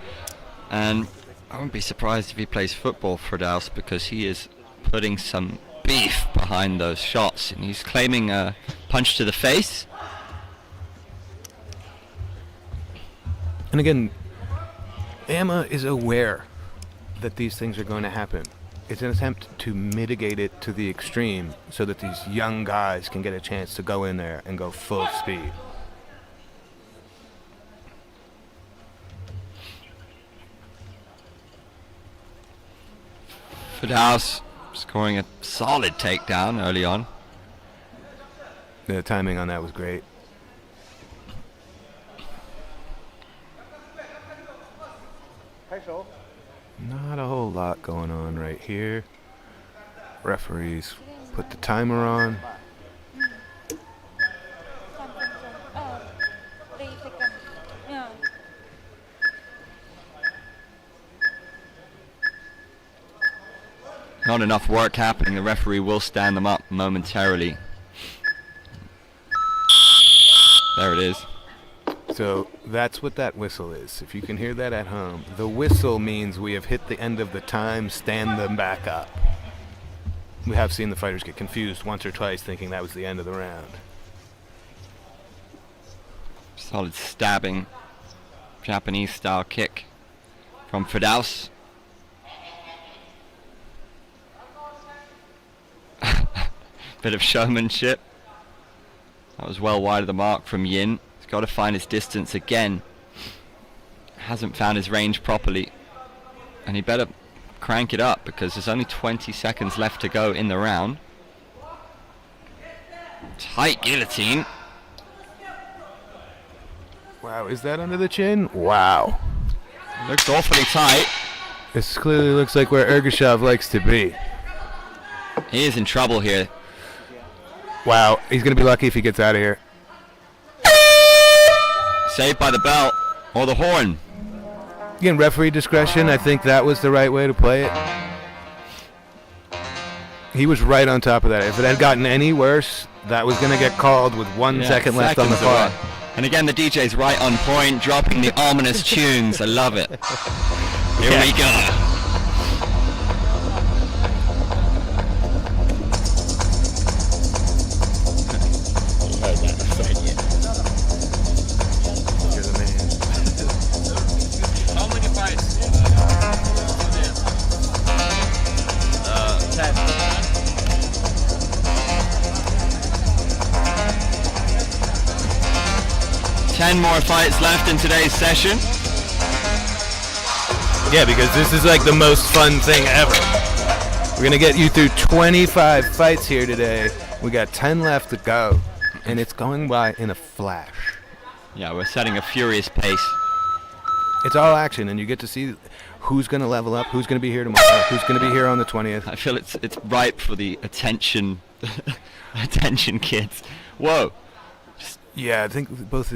And I wouldn't be surprised if he plays football for Daus, because he is putting some beef behind those shots, and he's claiming a punch to the face. And again, AMMA is aware that these things are going to happen. It's an attempt to mitigate it to the extreme so that these young guys can get a chance to go in there and go full speed. Daus scoring a solid takedown early on. The timing on that was great. Not a whole lot going on right here. Referees put the timer on. Not enough work happening. The referee will stand them up momentarily. There it is. So that's what that whistle is. If you can hear that at home, the whistle means we have hit the end of the time, stand them back up. We have seen the fighters get confused once or twice thinking that was the end of the round. Solid stabbing, Japanese style kick from Daus. Bit of showmanship. That was well wide of the mark from Yin. He's got to find his distance again. Hasn't found his range properly. And he better crank it up, because there's only 20 seconds left to go in the round. Tight guillotine. Wow, is that under the chin? Wow. Looks awfully tight. This clearly looks like where Ergashev likes to be. He is in trouble here. Wow, he's going to be lucky if he gets out of here. Saved by the belt or the horn. Again, referee discretion. I think that was the right way to play it. He was right on top of that. If it had gotten any worse, that was going to get called with 1 second left on the clock. And again, the DJ's right on point, dropping the ominous tunes. I love it. Here we go. How many fights? 10 more fights left in today's session. Yeah, because this is like the most fun thing ever. We're going to get you through 25 fights here today. We got 10 left to go, and it's going by in a flash. Yeah, we're setting a furious pace. It's all action, and you get to see who's going to level up, who's going to be here tomorrow, who's going to be here on the 20th. I feel it's ripe for the attention attention kids. Whoa. Yeah, I think both,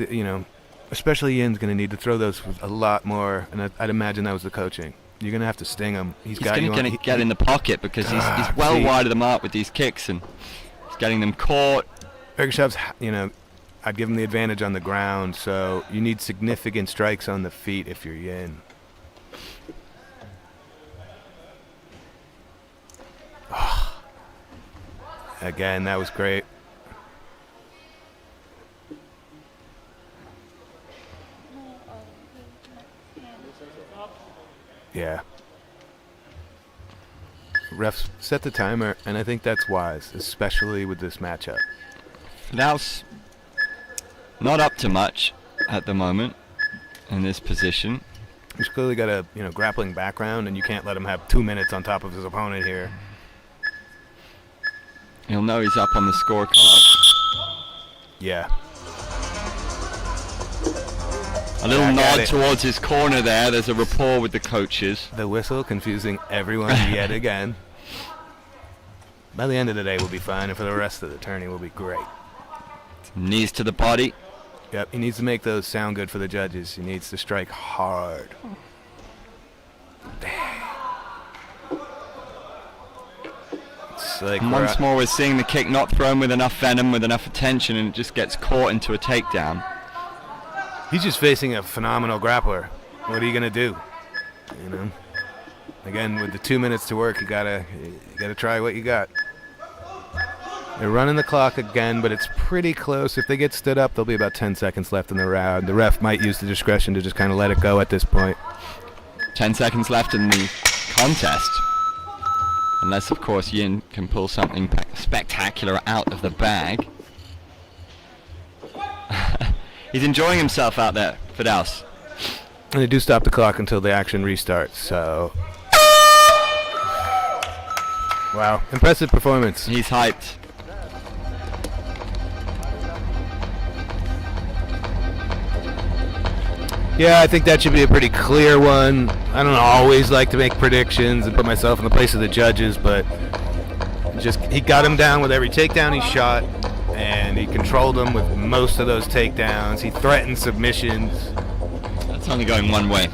especially Yin's going to need to throw those with a lot more, and I'd imagine that was the coaching. You're going to have to sting him. He's going to get in the pocket because he's well wide of the mark with these kicks, and he's getting them caught. Bergeshov's, I'd give him the advantage on the ground, so you need significant strikes on the feet if you're Yin. Again, that was great. Yeah. Refs set the timer, and I think that's wise, especially with this matchup. Laos not up to much at the moment in this position. He's clearly got a grappling background, and you can't let him have 2 minutes on top of his opponent here. He'll know he's up on the scorecard. Yeah. A little nod towards his corner there. There's a rapport with the coaches. The whistle confusing everyone yet again. By the end of the day, we'll be fine, and for the rest of the tourney, we'll be great. Knees to the body. Yep, he needs to make those sound good for the judges. He needs to strike hard. Like once more, we're seeing the kick not thrown with enough venom, with enough attention, and it just gets caught into a takedown. He's just facing a phenomenal grappler. What are you gonna do? Again, with the 2 minutes to work, you gotta try what you got. They're running the clock again, but it's pretty close. If they get stood up, there'll be about 10 seconds left in the round. The ref might use the discretion to just kind of let it go at this point. 10 seconds left in the contest. Unless, of course, Yin can pull something spectacular out of the bag. He's enjoying himself out there, Fidaus. And they do stop the clock until the action restarts, so... Wow, impressive performance. He's hyped. Yeah, I think that should be a pretty clear one. I don't always like to make predictions and put myself in the place of the judges, but he got him down with every takedown he shot, and he controlled him with most of those takedowns. He threatened submissions. That's only going one way.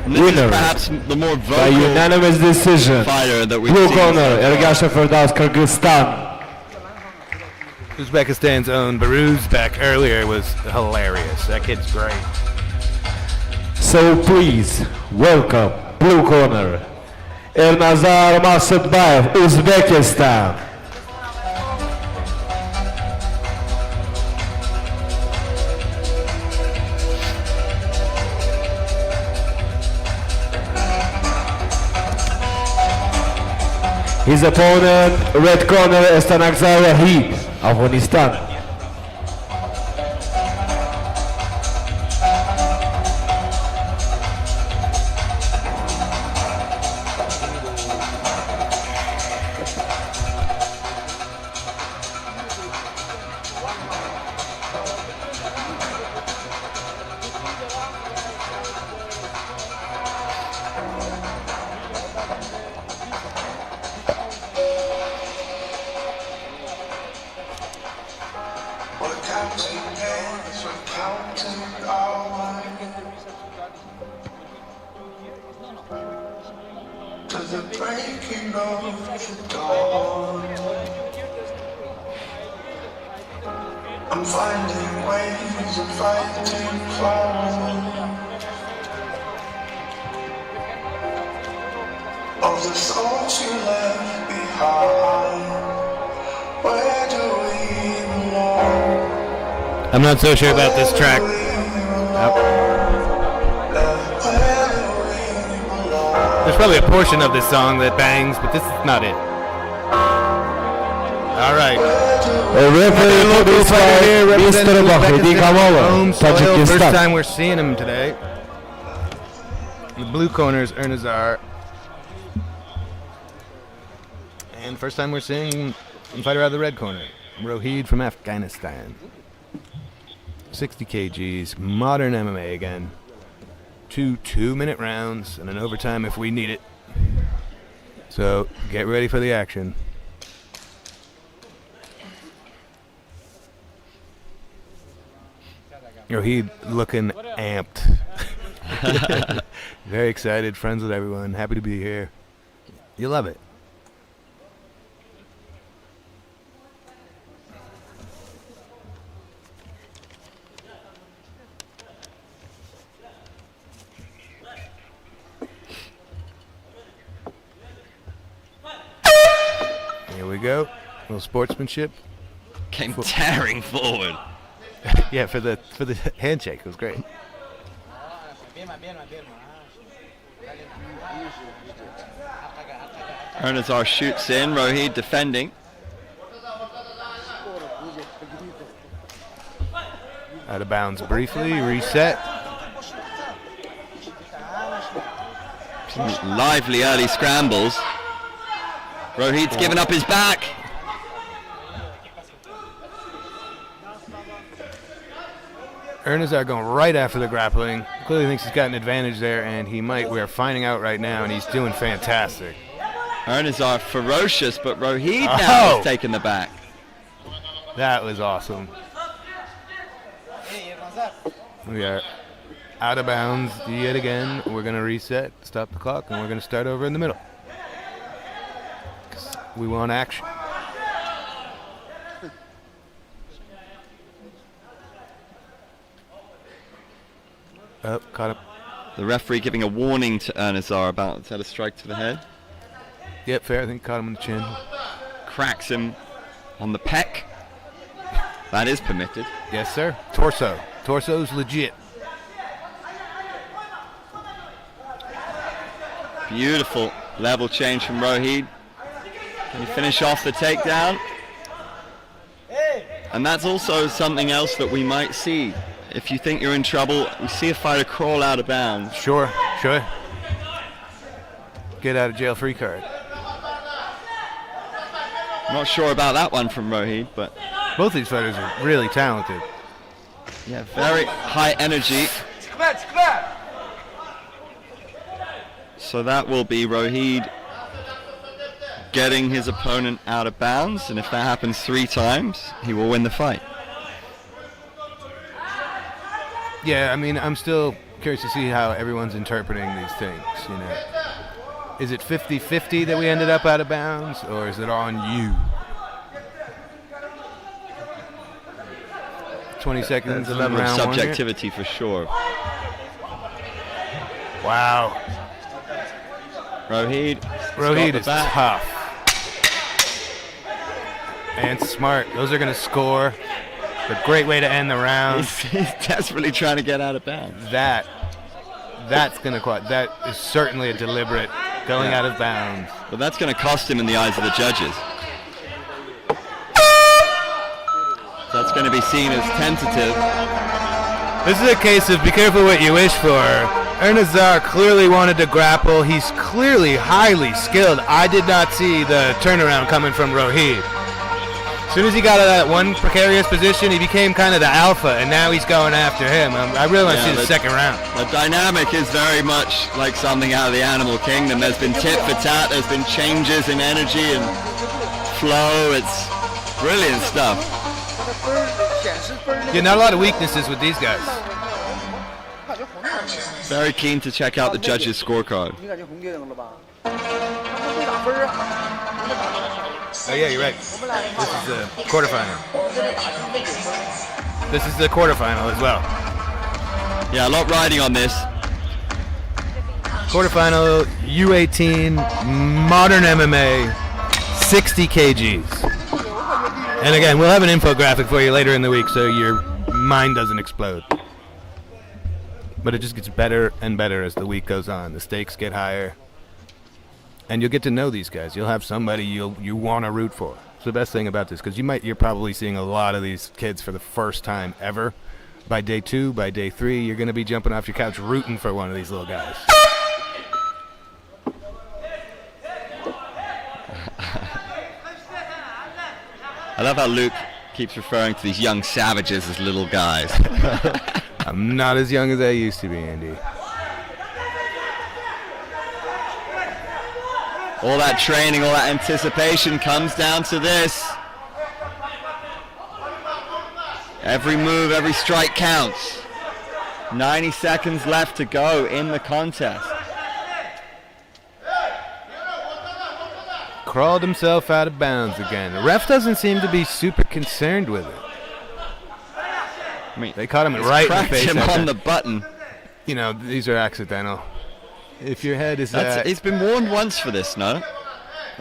Winner perhaps the more vocal by unanimous decision. Fighter that we've Blue seen corner, so far. Ergashev Firdavs, Kyrgyzstan. Uzbekistan's own Baruz back earlier was hilarious. That kid's great. So please welcome blue corner, Ernazar Masudbayev, Uzbekistan. His opponent, red corner, Estanakzar Wahid, Afghanistan. I'm finding ways of fighting forward. Of the thoughts you left behind, where do we belong? I'm not so sure about this track. There's probably a portion of this song that bangs, but this is not it. All right. Referee for this fight, Mr. Vahidi Kamolov, Tajikistan. First Tajikistan. time we're seeing him today. The blue corner is Ernazar. And first time we're seeing the fighter out of the red corner, Rohid from Afghanistan. 60 kgs, modern MMA again. 2 2-minute rounds and an overtime if we need it. So get ready for the action. He looking amped. Very excited, friends with everyone, happy to be here. You love it. Here we go. A little sportsmanship. Came tearing forward. Yeah, for the handshake, it was great. Ernazar shoots in, Rohid defending. Out of bounds briefly, reset. Some lively early scrambles. Rohid's given up his back. Ernazar going right after the grappling. Clearly thinks he's got an advantage there, and he might. We're finding out right now, and he's doing fantastic. Ernazar ferocious, but Rohid now has taken the back. That was awesome. We are out of bounds yet again. We're going to reset, stop the clock, and we're going to start over in the middle. We want action. Oh, caught him. The referee giving a warning to Ernazar about a strike to the head. Yep, fair. I think caught him in the chin. Cracks him on the pec. That is permitted. Yes, sir. Torso. Torso's legit. Beautiful level change from Rohid. Can he finish off the takedown? And that's also something else that we might see. If you think you're in trouble, we see a fighter crawl out of bounds. Sure. Get out of jail free card. I'm not sure about that one from Rohid, but both these fighters are really talented. yeah, very high energy. So that will be Rohid getting his opponent out of bounds, and if that happens 3 times, he will win the fight. Yeah, I mean, I'm still curious to see how everyone's interpreting these things, you know. Is it 50-50 that we ended up out of bounds, or is it on you? 20 seconds, There's a level of round subjectivity for sure. Wow. Rohid is tough. And smart. Those are going to score. A great way to end the round. He's desperately trying to get out of bounds. That is certainly a deliberate going out of bounds. But that's going to cost him in the eyes of the judges. That's going to be seen as tentative. This is a case of be careful what you wish for. Ernazar clearly wanted to grapple. He's clearly highly skilled. I did not see the turnaround coming from Rohid. As soon as he got out of that one precarious position, he became kind of the alpha, and now he's going after him. I really want to see the second round. The dynamic is very much like something out of the animal kingdom. There's been tit for tat, there's been changes in energy and flow. It's brilliant stuff. Yeah, not a lot of weaknesses with these guys. Very keen to check out the judges' scorecard. Oh yeah, you're right. This is the quarterfinal. This is the quarterfinal as well. Yeah, a lot riding on this. Quarterfinal, U18, modern MMA, 60 kgs. And again, we'll have an infographic for you later in the week so your mind doesn't explode. But it just gets better and better as the week goes on. The stakes get higher. And you'll get to know these guys. You'll have somebody you want to root for. It's the best thing about this, because you're probably seeing a lot of these kids for the first time ever. By day 2, by day 3, you're going to be jumping off your couch rooting for one of these little guys. I love how Luke keeps referring to these young savages as little guys. I'm not as young as I used to be, Andy. All that training, all that anticipation comes down to this. Every move, every strike counts. 90 seconds left to go in the contest. Crawled himself out of bounds again. The ref doesn't seem to be super concerned with it. I mean, they caught him right in the cracked face. him on the button. You know, these are accidental. If your head is He's been warned once for this, no?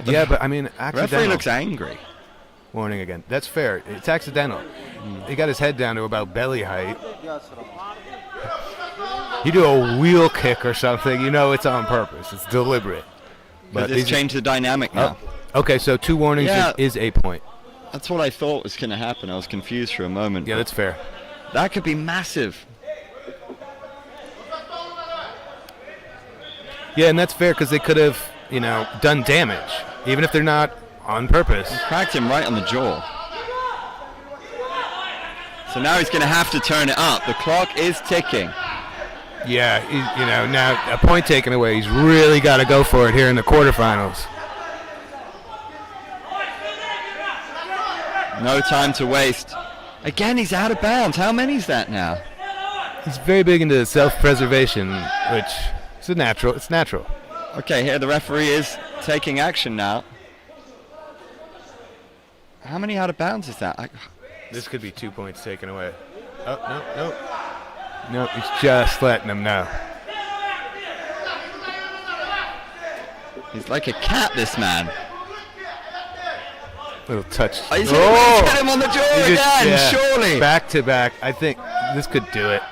Yeah, but I mean, accidental. Referee looks angry. Warning again. That's fair. It's accidental. He got his head down to about belly height. You do a wheel kick or something, you know it's on purpose. It's deliberate. But it's changed the dynamic now. Okay, so 2 warnings is a point. That's what I thought was going to happen. I was confused for a moment. Yeah, that's fair. That could be massive. Yeah, and that's fair because they could have, you know, done damage, even if they're not on purpose. Cracked him right on the jaw. So now he's going to have to turn it up. The clock is ticking. Yeah, you know, now a point taken away. He's really got to go for it here in the quarterfinals. No time to waste. Again, he's out of bounds. How many is that now? He's very big into self-preservation, which is natural. It's natural. Okay, here the referee is taking action now. How many out of bounds is that? This could be 2 points taken away. Oh, no. No, he's just letting him know. He's like a cat, this man. Little touch. He's hit him on the jaw again, surely. Back to back. I think this could do it.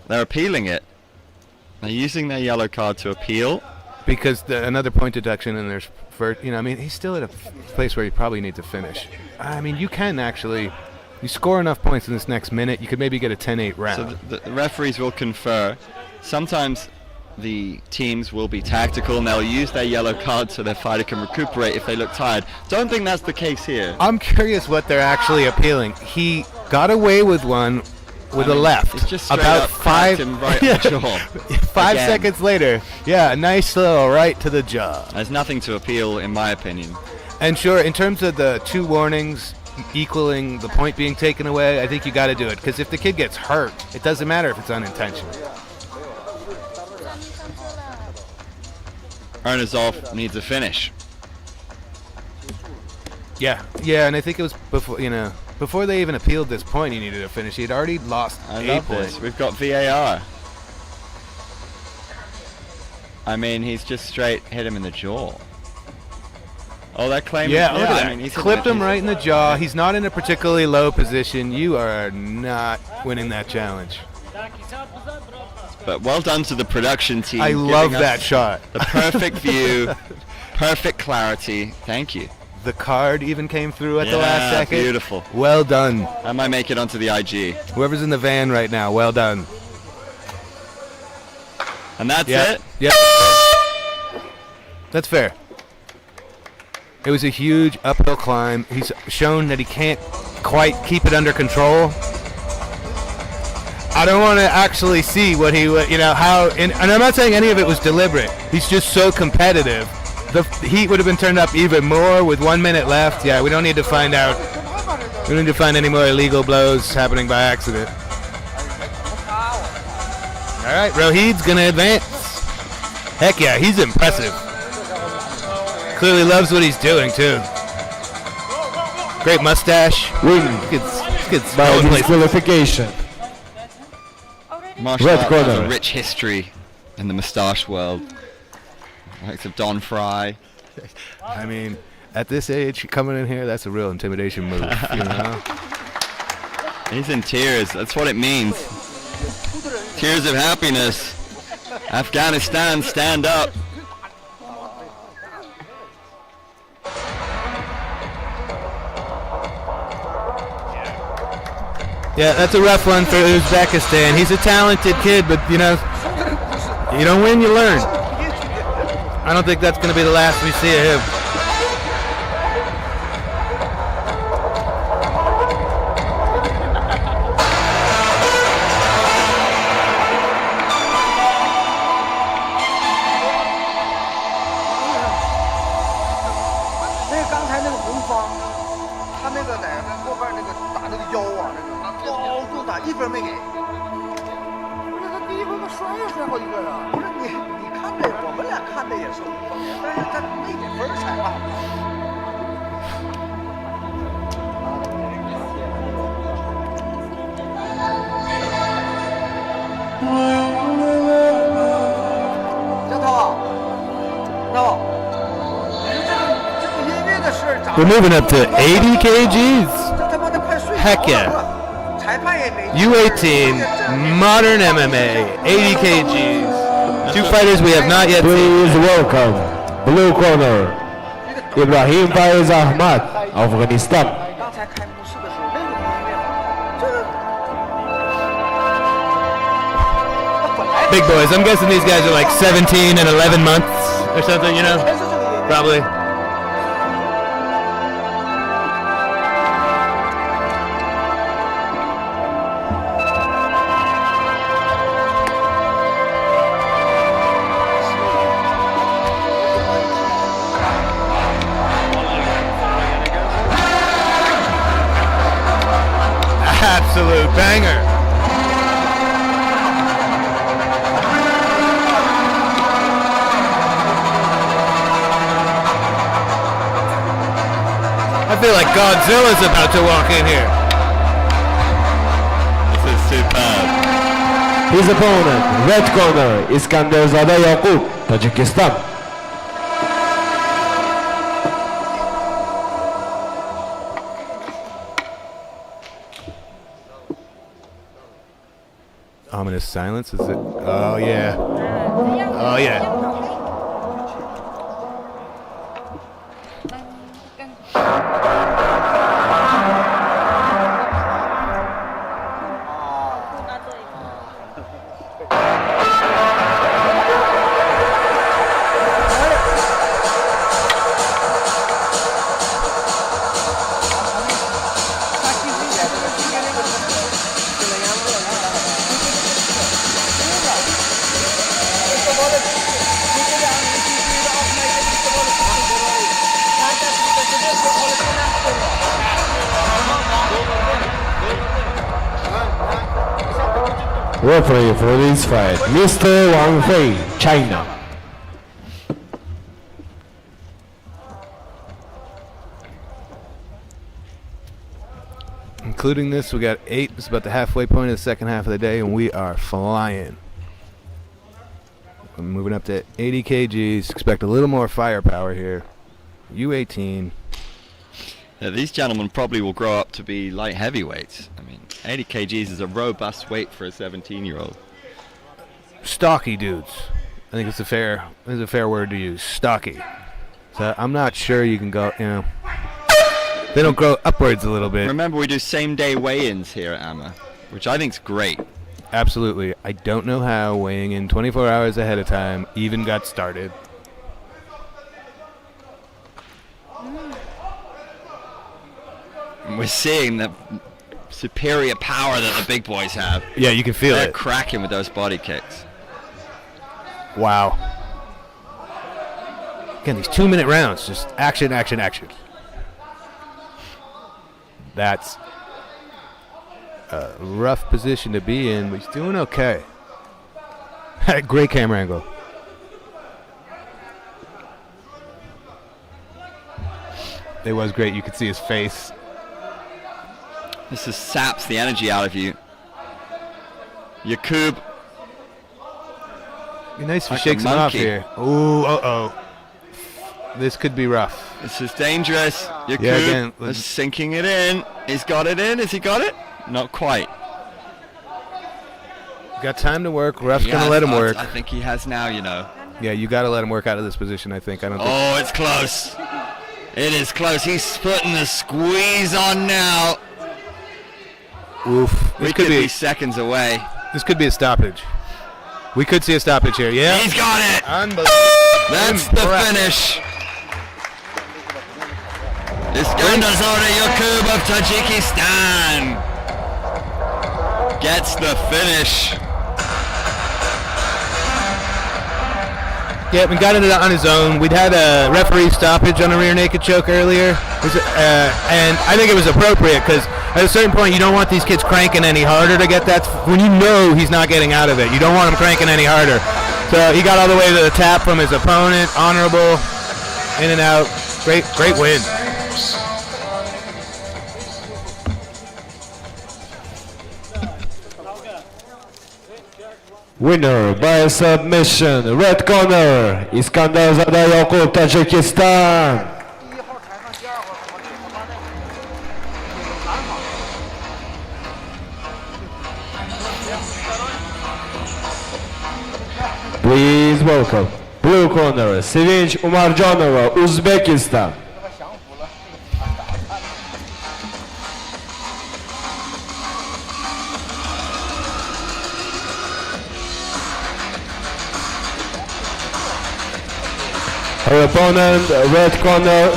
They're appealing it. They're using their yellow card to appeal. Because another point deduction and there's first, you know, I mean, he's still at a place where you probably need to finish. I mean, you can actually, you score enough points in this next minute, you could maybe get a 10-8 round. So the referees will confer. Sometimes the teams will be tactical and they'll use their yellow card so their fighter can recuperate if they look tired. Don't think that's the case here. I'm curious what they're actually appealing. He got away with one with a left. It's just about 5 him right on the jaw. 5 seconds later. Yeah, a nice little right to the jaw. There's nothing to appeal in my opinion. And sure, in terms of the 2 warnings equaling the point being taken away, I think you got to do it. Because if the kid gets hurt, it doesn't matter if it's unintentional. Ernazov needs a finish. Yeah, and I think it was before they even appealed this point, he needed a finish. He had already lost a point. We've got VAR. I mean, he's just straight hit him in the jaw. Oh, that claim. Yeah, look at that. I mean, he's clipped him right in the jaw. He's not in a particularly low position. You are not winning that challenge. But well done to the production team. I love that shot. The perfect view, perfect clarity. Thank you. The card even came through at the last second. Beautiful. Well done. I might make it onto the IG. Whoever's in the van right now, well done. And that's it? Yep. That's fair. It was a huge uphill climb. He's shown that he can't quite keep it under control. I don't want to actually see what he would, how, and I'm not saying any of it was deliberate. He's just so competitive. The heat would have been turned up even more with 1 minute left. Yeah, we don't need to find out. We don't need to find any more illegal blows happening by accident. All right, Rohid's going to advance. Heck yeah, he's impressive. Clearly loves what he's doing, too. Great mustache. By disqualification. Martial art has a rich history in the moustache world. Likes of Don Fry. I mean, at this age, coming in here, that's a real intimidation move, He's in tears. That's what it means. Tears of happiness. Afghanistan, stand up. Yeah, that's a rough one for Uzbekistan. He's a talented kid, but, you don't win, you learn. I don't think that's going to be the last we see of him. 分儿才好。 We're moving up to 80 kgs. Heck yeah. U18, modern MMA, 80 kgs. Two fighters we have not yet seen. Please welcome, blue corner, Ibrahim Faiz Ahmad, Afghanistan. 刚才开幕式的时候，那种音乐，这本来 Big boys. I'm guessing these guys are like 17 and 11 months or something, you know? 全是这个音乐。 Probably. Absolute banger. I feel like Godzilla's about to walk in here. This is superb. His opponent, red corner, Iskanderzada Yaqub, Tajikistan. Ominous silence, is it? Oh yeah. Oh yeah. Referee for this fight, Mr. Wang Fei, China. Including this, we got 8. It's about the halfway point of the second half of the day, and we are flying. We're moving up to 80 kgs. Expect a little more firepower here. U18. Yeah, these gentlemen probably will grow up to be light heavyweights. I mean, 80 kgs is a robust weight for a 17-year-old. Stocky dudes. I think it's a fair word to use. Stocky. So I'm not sure you can go, you know. They don't grow upwards a little bit. Remember, we do same-day weigh-ins here at AMMA, which I think is great. Absolutely. I don't know how weighing in 24 hours ahead of time even got started. And we're seeing the superior power that the big boys have. Yeah, you can feel They're it. cracking with those body kicks. Wow. Again, these 2-minute rounds, just action, action, action. That's a rough position to be in, but he's doing okay. Great camera angle. It was great. You could see his face. This just saps the energy out of you. Yaqub. Be nice if Like he a shakes him off monkey. here. Ooh, uh-oh. This could be rough. This is dangerous. Yaqub again, is sinking it in. He's got it in. Has he got it? Not quite. Got time to work. Ref's He gonna has- let him work. I think he has now, you know. Yeah, you gotta let him work out of this position, I think. I don't think. Oh, it's close. It is close. He's putting the squeeze on now. Oof. We could be seconds away. This could be a stoppage. We could see a stoppage here. Yeah. He's got it. Unbelievable. That's the finish. Iskanderzada Yaqub of Tajikistan gets the finish. Yeah, we got it on his own. We'd had a referee stoppage on a rear naked choke earlier, and I think it was appropriate because at a certain point you don't want these kids cranking any harder to get that. When you know he's not getting out of it, you don't want him cranking any harder. So he got all the way to the tap from his opponent. Honorable. In and out. Great win. Winner by submission, red corner, Iskandar Zada Yaqub, Tajikistan. Please welcome, blue corner, Sevinch Umarjanova, Uzbekistan. Her opponent, red corner,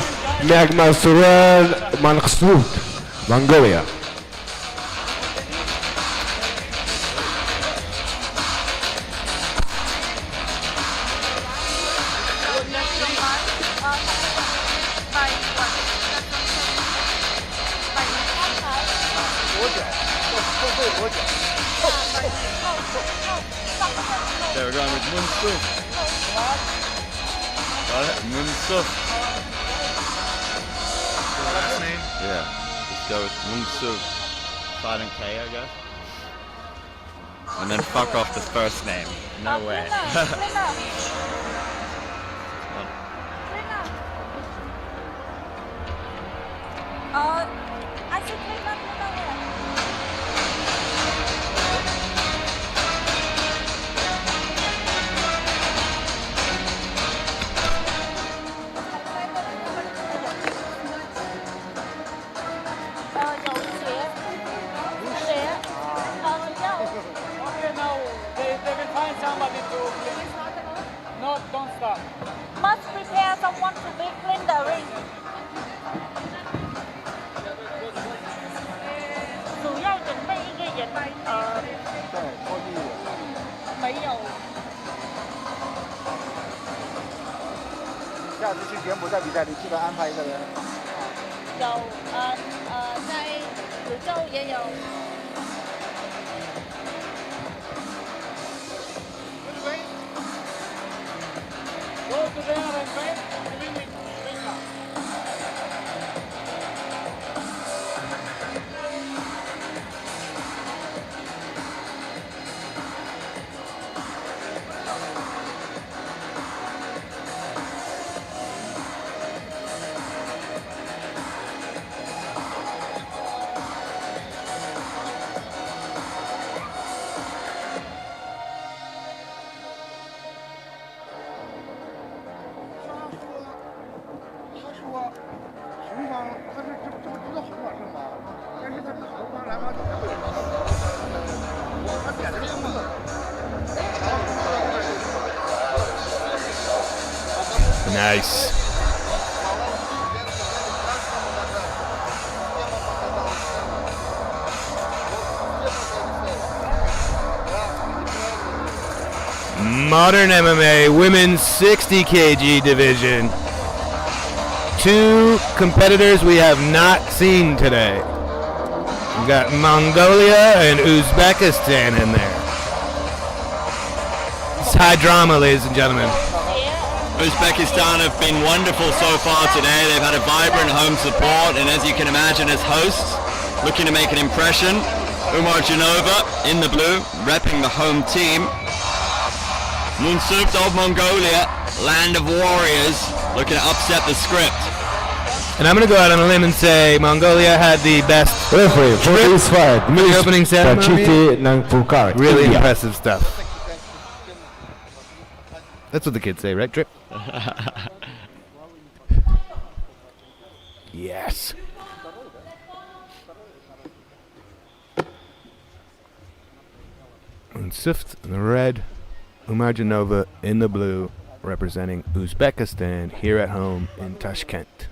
Magma Suran Manqsood, Mongolia. They were going with Munsuf. Munsuf. Last name? Yeah, let's go with Munsuf. Silent K, I guess. And then fuck off the first name. No way. I should play that Okay, now they will find somebody to clean. No, don't stop. Must prepare someone to be clean the ring. 主要准备一个人来，没有。下次去柬埔寨比赛，你记得安排一个人。有在柳州也有。Go to there and wait. Winning. Winner. Nice. Modern MMA women's 60 kg division. Two competitors we have not seen today. We've got Mongolia and Uzbekistan in there. It's high drama, ladies and gentlemen. Uzbekistan have been wonderful so far today. They've had a vibrant home support, and as you can imagine, as hosts, looking to make an impression. Umar Janova in the blue, repping the home team. Munsuf of Mongolia, land of warriors, looking to upset the script. And I'm going to go out on a limb and say Mongolia had the best Referee for this fight, the opening ceremony. Really India. impressive stuff. That's what the kids say, right, Trip? Yes. And Sift in the red, Umar Janova in the blue, representing Uzbekistan here at home in Tashkent.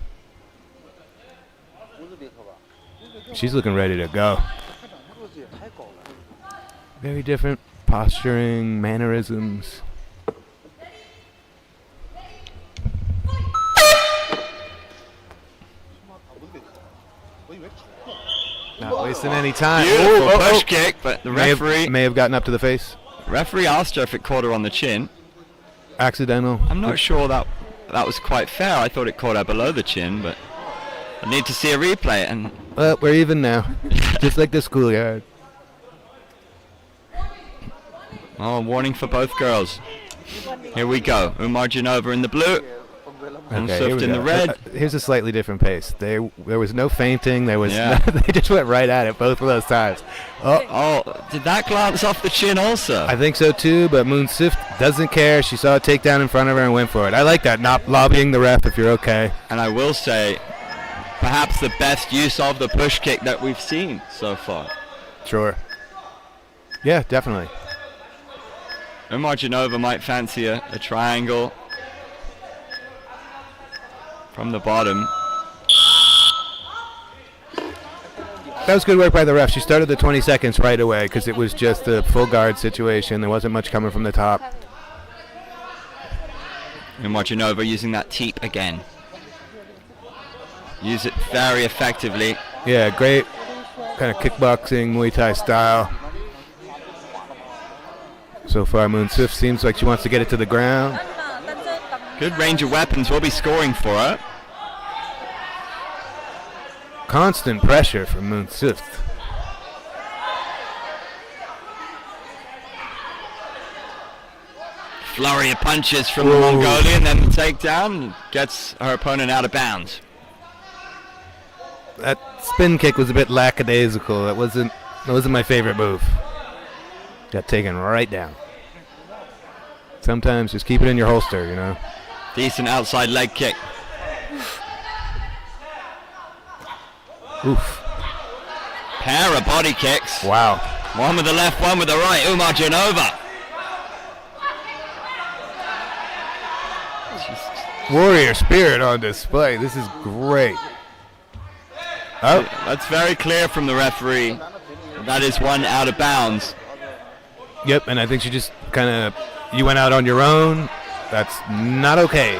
She's looking ready to go. Very different posturing, mannerisms. Not wasting any time. Beautiful push kick, but the referee may have gotten up to the face. Referee asked her if it caught her on the chin. Accidental. I'm not sure that that was quite fair. I thought it caught her below the chin, but I need to see a replay. And Well, we're even now. Just like the schoolyard. oh, warning for both girls. Here we go. Umar Janova in the blue. And Okay, here Suft we in the go. red. Here's a slightly different pace. There was no feinting. There was Yeah. they just went right at it both of those times. Oh, Oh, did that glance off the chin also? I think so too, but Moon Sift doesn't care. She saw a takedown in front of her and went for it. I like that, not lobbying the ref if you're okay. And I will say, perhaps the best use of the push kick that we've seen so far. Sure. Yeah, definitely. Umar Janova might fancy a triangle from the bottom. That was good work by the ref. She started the 20 seconds right away because it was just a full guard situation. There wasn't much coming from the top. Umar Janova using that teep again. Use it very effectively. Yeah, great kind of kickboxing, Muay Thai style. So far, Moon Sift seems like she wants to get it to the ground. Good range of weapons will be scoring for her. Constant pressure from Moon Sift. Flurry of punches from the Whoa. Mongolian, then the takedown gets her opponent out of bounds. That spin kick was a bit lackadaisical. That wasn't my favorite move. Got taken right down. Sometimes just keep it in your holster, you know. Decent outside leg kick. Oof. Pair of body kicks. Wow. One with the left, one with the right. Umar Janova. Warrior spirit on display. This is great. Oh, That's very clear from the referee. That is one out of bounds. yep, and I think she just kind of, you went out on your own. That's not okay.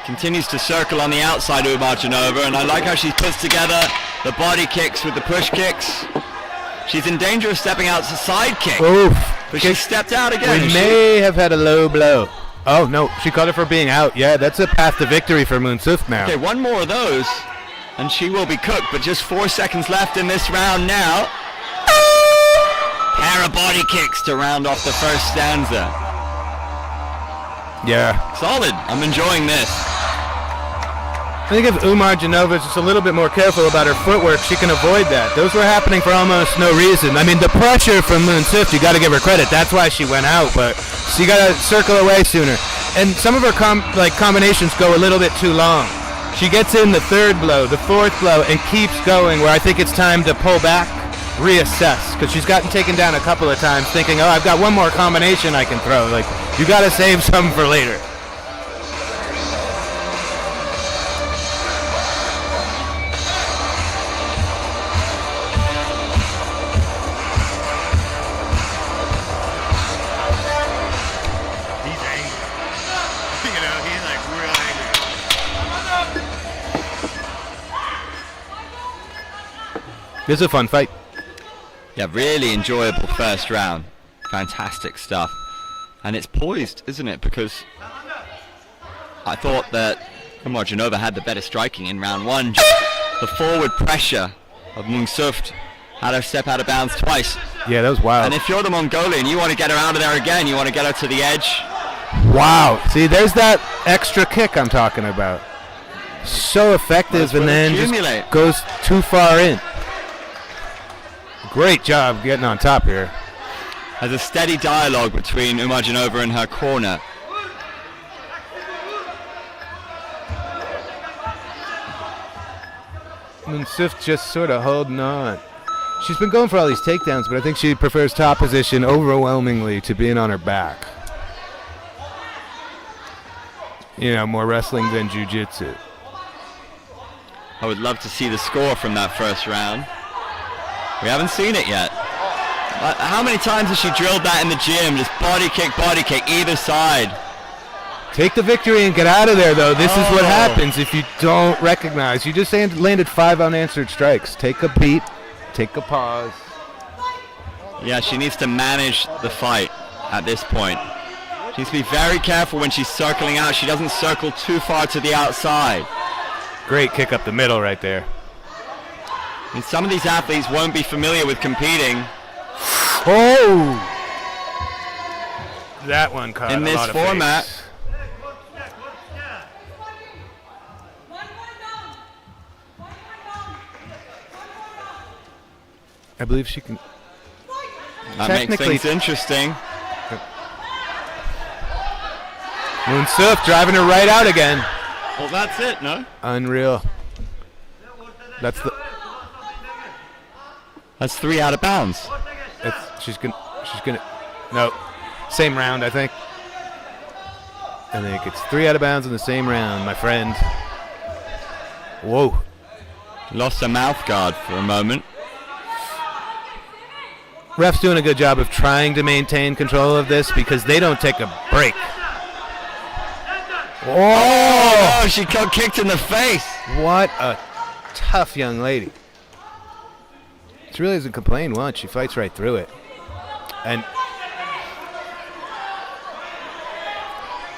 Continues to circle on the outside of Umar Janova, and I like how she puts together the body kicks with the push kicks. She's in danger of stepping out to side kick, Oof. but she stepped out again. We may have had a low blow. Oh, no, she called it for being out. Yeah, that's a path to victory for Moon Sift now. Okay, one more of those, and she will be cooked, but just 4 seconds left in this round now. Pair of body kicks to round off the first stanza. Yeah. Solid. I'm enjoying this. I think if Umar Janova is just a little bit more careful about her footwork, she can avoid that. Those were happening for almost no reason. I mean, the pressure from Moon Sift, you got to give her credit. That's why she went out, but she got to circle away sooner. And some of her combinations go a little bit too long. She gets in the third blow, the fourth blow, and keeps going, where I think it's time to pull back, reassess, because she's gotten taken down a couple of times thinking, oh, I've got one more combination I can throw. Like, you got to save some for later. He's angry. You know, he's like real angry. This is a fun fight. Yeah, really enjoyable first round. Fantastic stuff. And it's poised, isn't it? Because I thought that Umar Janova had the better striking in round one. The forward pressure of Mung Suft had her step out of bounds twice. Yeah, that was wild. And if you're the Mongolian, you want to get her out of there again. You want to get her to the edge. Wow. See, there's that extra kick I'm talking about. So effective, and then accumulate. just goes too far in. Great job getting on top here. There's a steady dialogue between Umar Janova and her corner. And Sift just sort of holding on. She's been going for all these takedowns, but I think she prefers top position overwhelmingly to being on her back. You know, more wrestling than jiu-jitsu. I would love to see the score from that first round. We haven't seen it yet. How many times has she drilled that in the gym? Just body kick, either side. Take the victory and get out of there, though. This is what happens if you don't recognize. You just landed 5 unanswered strikes. Take a beat. Take a pause. Yeah, she needs to manage the fight at this point. She needs to be very careful when she's circling out. She doesn't circle too far to the outside. Great kick up the middle right there. And some of these athletes won't be familiar with competing. Oh! That one caught in a this lot of format. face. I believe she can. That makes things interesting. Moonsuf driving her right out again. Well, that's it, no? Unreal. That's 3 out of bounds. She's gonna. No, same round, I think. I think it's 3 out of bounds in the same round, my friend. Whoa. Lost her mouth guard for a moment. Ref's doing a good job of trying to maintain control of this because they don't take a break. Oh, she got kicked in the face. What a tough young lady. She really doesn't complain once. She fights right through it. And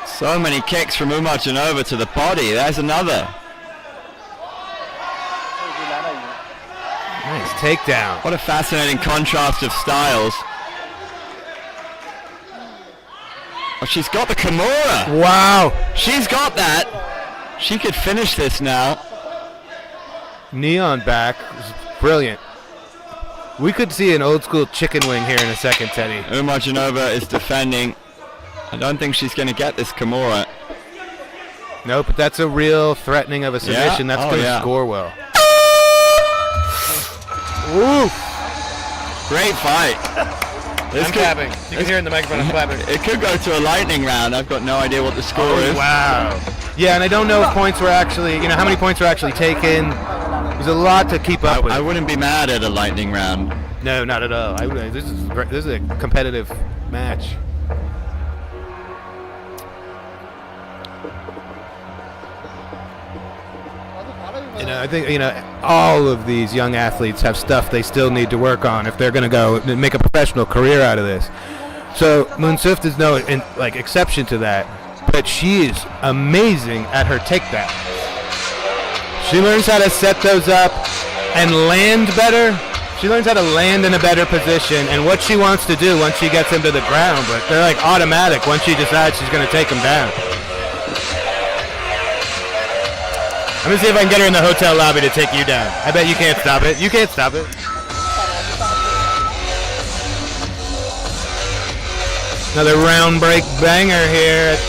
so many kicks from Umarjanova to the body. There's another. Nice takedown. What a fascinating contrast of styles. Oh, she's got the Kimura. Wow. She's got that. She could finish this now. Neon back was brilliant. We could see an old school chicken wing here in a second, Teddy. Umarjanova is defending. I don't think she's going to get this Kimura. No, but that's a real threatening of a submission. That's going to score well. Ooh. Great fight. I'm clapping. You can hear it in the microphone. I'm clapping. It could go to a lightning round. I've got no idea what the score is. Wow. Yeah, and I don't know if points were actually, how many points were actually taken. There's a lot to keep up with. I wouldn't be mad at a lightning round. No, not at all. This is great. This is a competitive match. I think, all of these young athletes have stuff they still need to work on if they're going to go and make a professional career out of this. So Moonsuf is no exception to that, but she is amazing at her takedown. She learns how to set those up and land better. She learns how to land in a better position and what she wants to do once she gets him to the ground, but they're like automatic once she decides she's going to take him down. I'm going to see if I can get her in the hotel lobby to take you down. I bet you can't stop it. You can't stop it. Another round break banger here at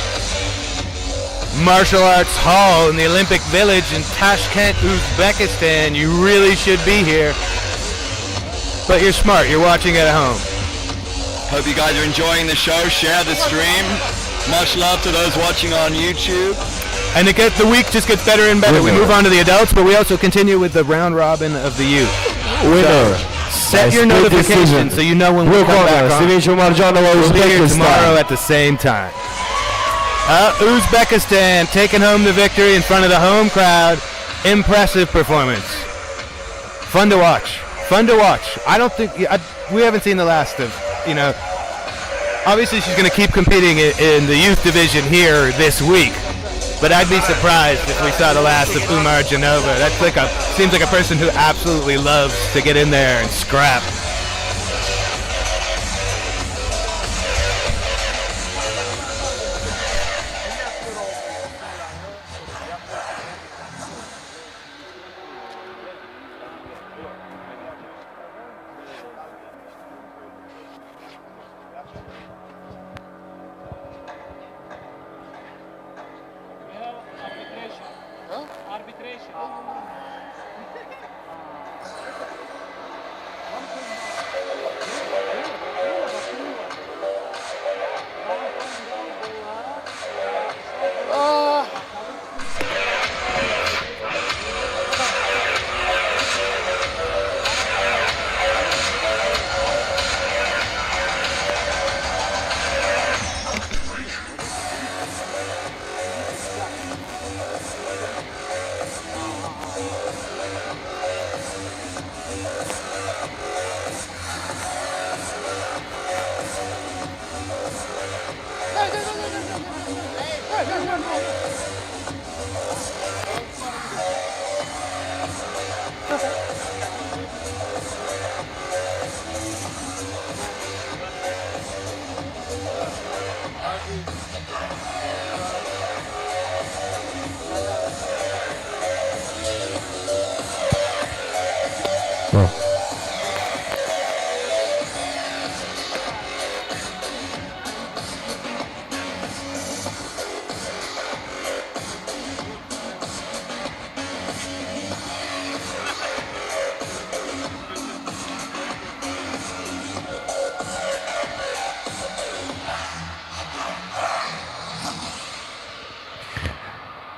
Martial Arts Hall in the Olympic Village in Tashkent, Uzbekistan. You really should be here. But you're smart. You're watching at home. Hope you guys are enjoying the show. Share the stream. Much love to those watching on YouTube. And the week just gets better and better. We move on to the adults, but we also continue with the round robin of the youth. Winner. Set your notifications so you know when we come back on. We'll be here tomorrow at the same time. Uzbekistan taking home the victory in front of the home crowd. Impressive performance. Fun to watch. Fun to watch. I don't think we haven't seen the last of, obviously she's going to keep competing in the youth division here this week. But I'd be surprised if we saw the last of Umarjanova. That's seems like a person who absolutely loves to get in there and scrap.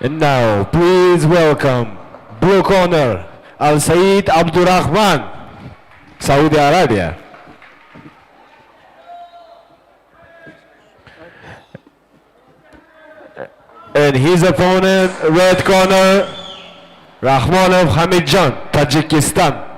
And now, please welcome blue corner Al Said Abdurrahman, Saudi Arabia. And his opponent, red corner, Rahmanov Hamidjan, Tajikistan.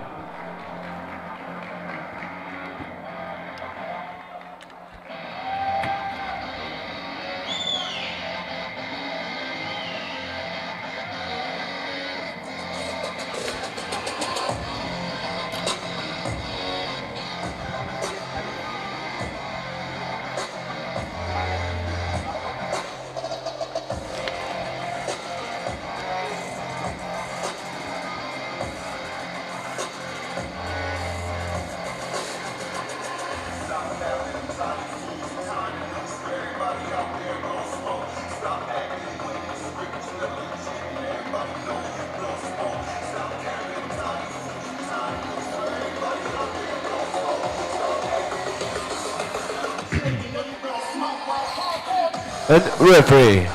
And referee,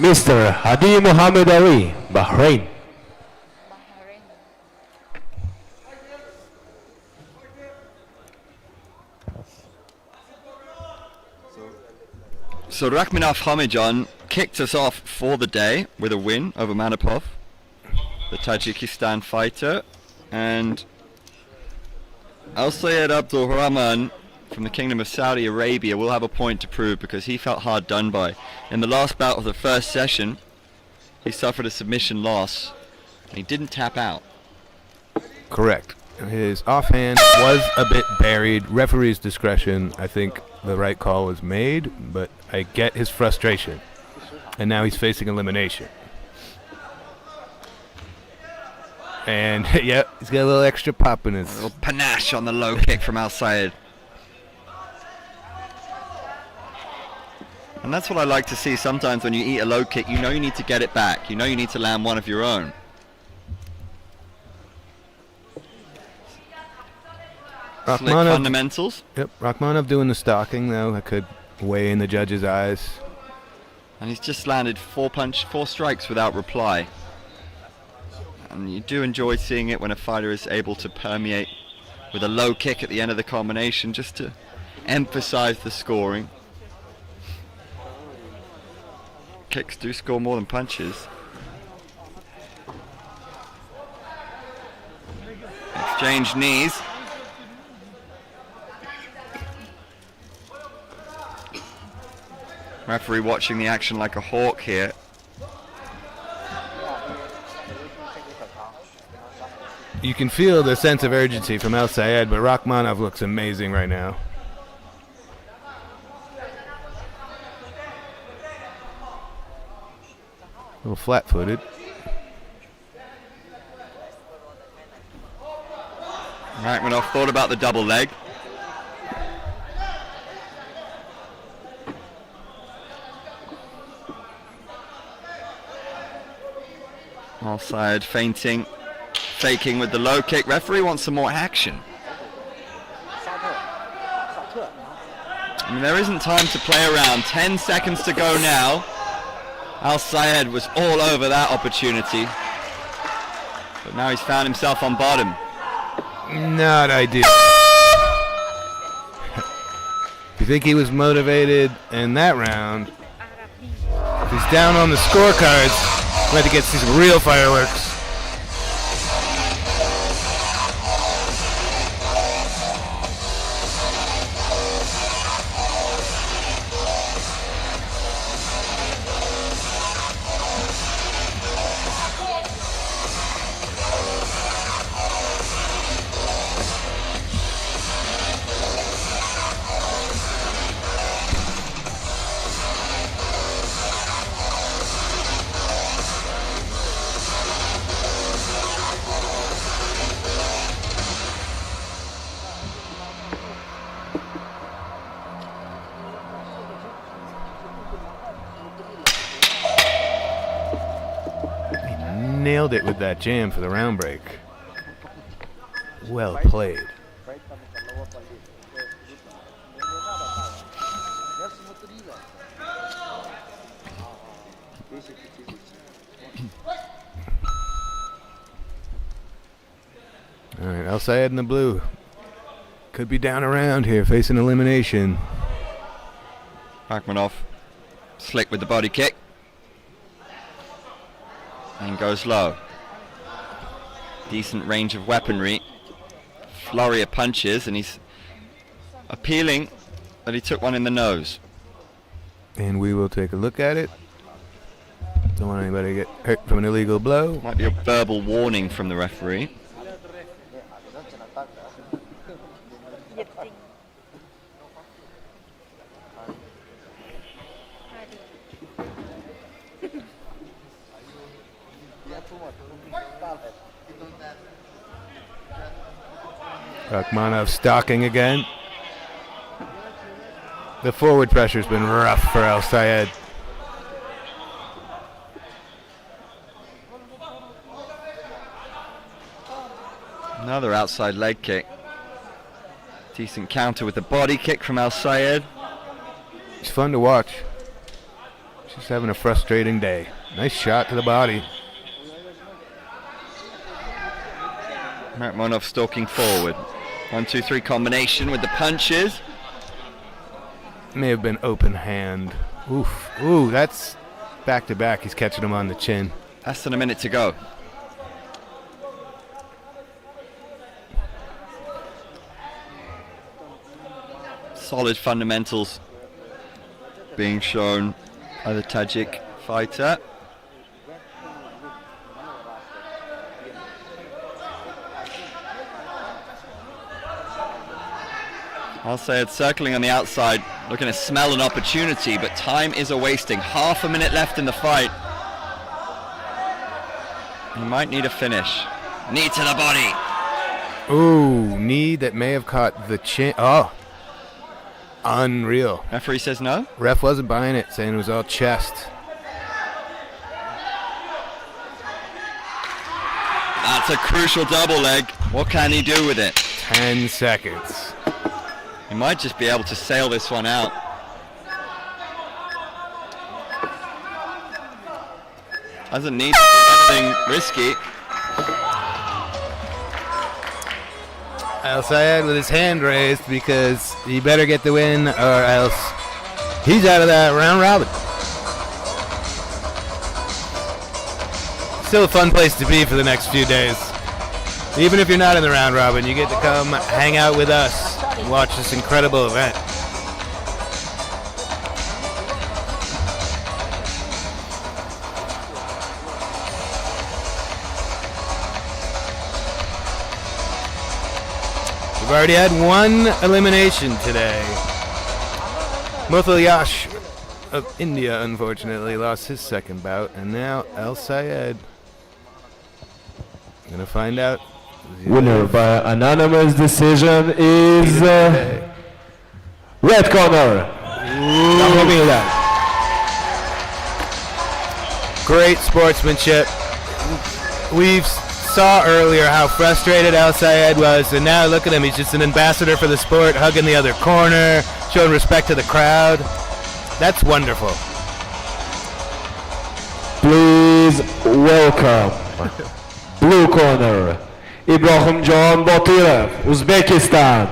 Mr. Hadi Muhammad Ali, Bahrain. So Rakhmanov Hamijan kicked us off for the day with a win over Manapov, the Tajikistan fighter, and Al Sayed Abdul Rahman from the Kingdom of Saudi Arabia will have a point to prove because he felt hard done by. In the last bout of the first session, he suffered a submission loss and he didn't tap out. Correct. His offhand was a bit buried. Referee's discretion, I think the right call was made, but I get his frustration. And now he's facing elimination. And, yep, he's got a little extra pop in his... A little panache on the low kick from Al Sayed. And that's what I like to see sometimes when you eat a low kick. You know you need to get it back. You know you need to land one of your own. Slick fundamentals. Yep, Rakhmanov doing the stalking, though. That could weigh in the judge's eyes. And he's just landed four strikes without reply. And you do enjoy seeing it when a fighter is able to permeate with a low kick at the end of the combination just to emphasize the scoring. Kicks do score more than punches. Exchange knees. Referee watching the action like a hawk here. You can feel the sense of urgency from Al Sayed, but Rakhmanov looks amazing right now. A little flat-footed. Rakhmanov thought about the double leg. Offside, feinting, faking with the low kick. Referee wants some more action. I mean, there isn't time to play around. 10 seconds to go now. Al Sayed was all over that opportunity. But now he's found himself on bottom. Not ideal. You think he was motivated in that round? If he's down on the scorecards, we're going to get to see some real fireworks. nailed it with that jam for the round break. Well played. All right, Al Sayed in the blue. Could be down around here, facing elimination. Rachmanov, slick with the body kick. And goes low. Decent range of weaponry. Flurry of punches, and he's appealing that he took one in the nose. And we will take a look at it. Don't want anybody to get hurt from an illegal blow. Might be a verbal warning from the referee. Rachmanov stalking again. The forward pressure's been rough for Al Sayed. Another outside leg kick. Decent counter with the body kick from Al Sayed. It's fun to watch. She's having a frustrating day. Nice shot to the body. Rachmanov stalking forward. 1-2-3 combination with the punches. May have been open hand. Oof. Ooh, that's back to back. He's catching him on the chin. Less than a minute to go. Solid fundamentals being shown by the Tajik fighter. Al Sayed circling on the outside, looking to smell an opportunity, but time is a-wasting. Half a minute left in the fight. He might need a finish. Knee to the body. Ooh, knee that may have caught the chin. Oh, unreal. Referee says no? Ref wasn't buying it, saying it was all chest. That's a crucial double leg. What can he do with it? 10 seconds. He might just be able to sail this one out. Doesn't need anything risky. Al Sayed with his hand raised because he better get the win or else he's out of that round robin. Still a fun place to be for the next few days. Even if you're not in the round robin, you get to come hang out with us and watch this incredible event. We've already had one elimination today. Muthal Yash of India, unfortunately, lost his second bout, and now Al Sayed. Gonna find out. Winner by anonymous decision is red corner. Great sportsmanship. We saw earlier how frustrated Al Sayed was, and now look at him. He's just an ambassador for the sport, hugging the other corner, showing respect to the crowd. That's wonderful. Please welcome blue corner Ibrahimjon Botirov, Uzbekistan.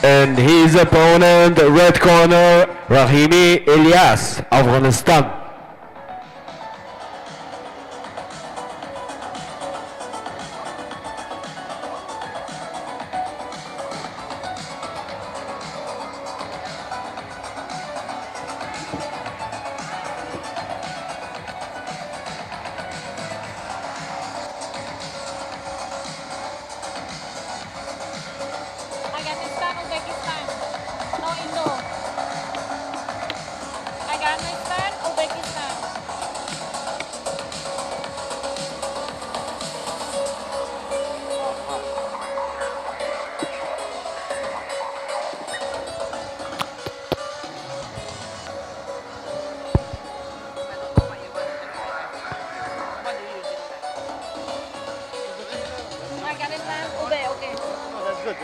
And his opponent, red corner, Rahimi Ilyas, Afghanistan. Afghanistan, Uzbekistan. No Indo. Afghanistan, Uzbekistan. good.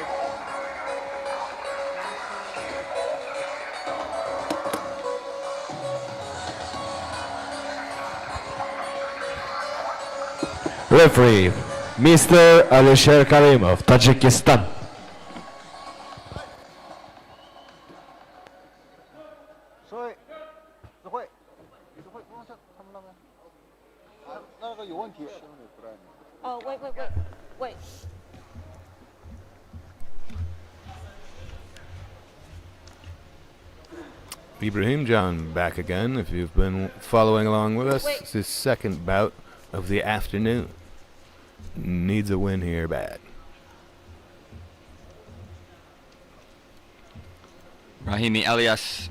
Referee, Mr. Alisher Karimov, Tajikistan. Oh, wait. Ibrahim John back again. If you've been following along with us, it's his second bout of the afternoon. Needs a win here bad. Rahimi Elias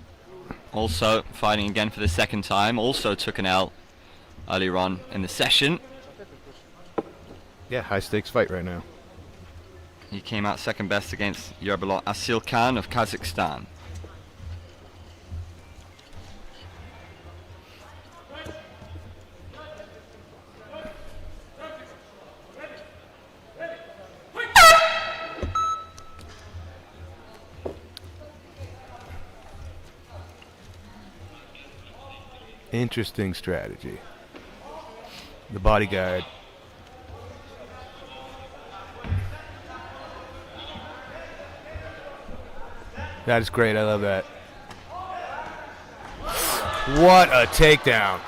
also fighting again for the second time. Also took an L earlier on in the session. Yeah, high stakes fight right now. He came out second best against Yerbalot Asilkhan of Kazakhstan. Interesting strategy. The bodyguard. That is great. I love that. What a takedown.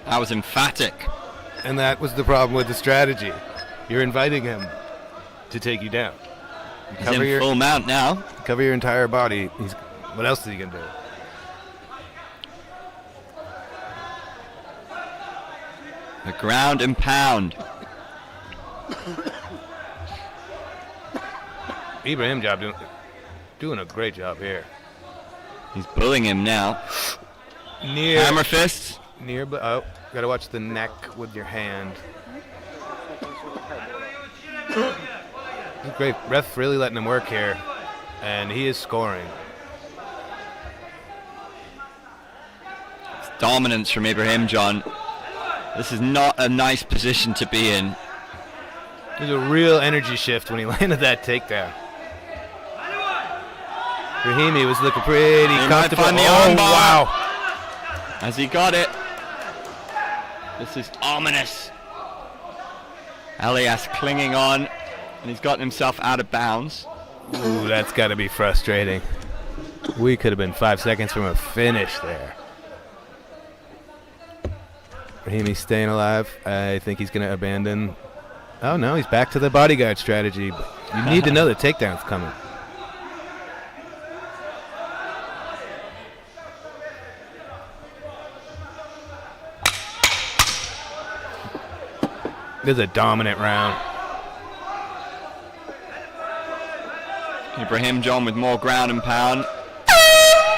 That was emphatic. And that was the problem with the strategy. You're inviting him to take you down. He's in full mount now. Cover your entire body. What else is he going to do? The ground and pound. Ibrahim Job doing a great job here. He's bullying him now. Hammer fists. Oh, gotta watch the neck with your hand. Great. Ref really letting him work here. And he is scoring. It's dominance from Ibrahim John. This is not a nice position to be in. There's a real energy shift when he landed that takedown. Rahimi was looking pretty comfortable. Oh, wow. As he got it. This is ominous. Elias clinging on, and he's gotten himself out of bounds. Ooh, that's got to be frustrating. We could have been 5 seconds from a finish there. Rahimi staying alive. I think he's going to abandon. Oh, no, he's back to the bodyguard strategy. You need to know the takedown's coming. This is a dominant round. Ibrahim John with more ground and pound.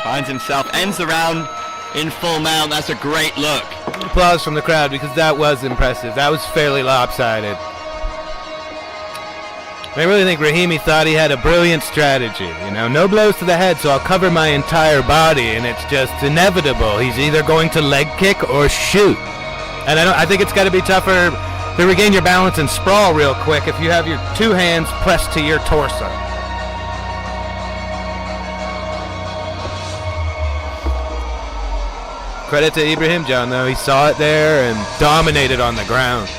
Finds himself, ends the round in full mount. That's a great look. Applause from the crowd because that was impressive. That was fairly lopsided. I really think Rahimi thought he had a brilliant strategy. You know, no blows to the head, so I'll cover my entire body, and it's just inevitable. He's either going to leg kick or shoot. And I think it's got to be tougher to regain your balance and sprawl real quick if you have your two hands pressed to your torso. Credit to Ibrahim John, though. He saw it there and dominated on the ground.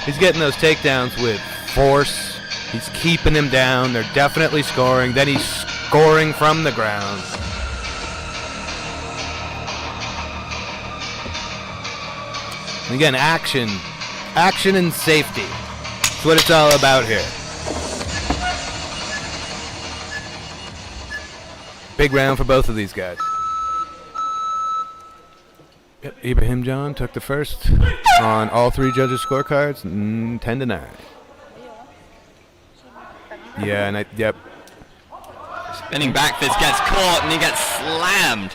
He's getting those takedowns with force. He's keeping him down. They're definitely scoring. Then he's scoring from the ground. And again, action. Action and safety. That's what it's all about here. Big round for both of these guys. Yep, Ibrahim John took the first on all three judges' scorecards, 10-9. Yeah, and yep. Spinning back fist gets caught and he gets slammed.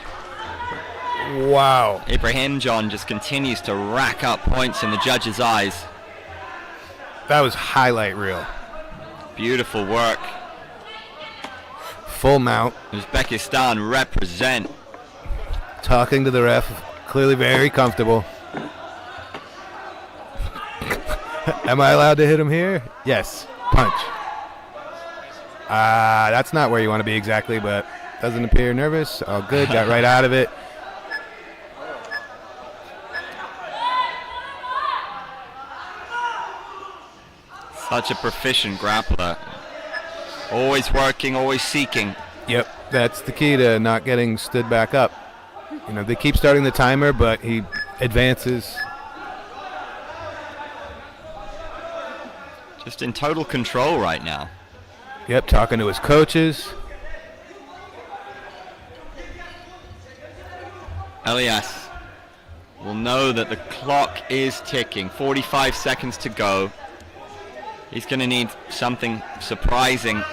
Wow. Ibrahim John just continues to rack up points in the judges' eyes. That was highlight reel. Beautiful work. Full mount. Uzbekistan represent. Talking to the ref, clearly very comfortable. Am I allowed to hit him here? Yes. Punch. That's not where you want to be exactly, but doesn't appear nervous. All good. Got right out of it. Such a proficient grappler. Always working, always seeking. Yep, that's the key to not getting stood back up. You know, they keep starting the timer, but he advances. Just in total control right now. Yep, talking to his coaches. Elias will know that the clock is ticking. 45 seconds to go. He's going to need something surprising,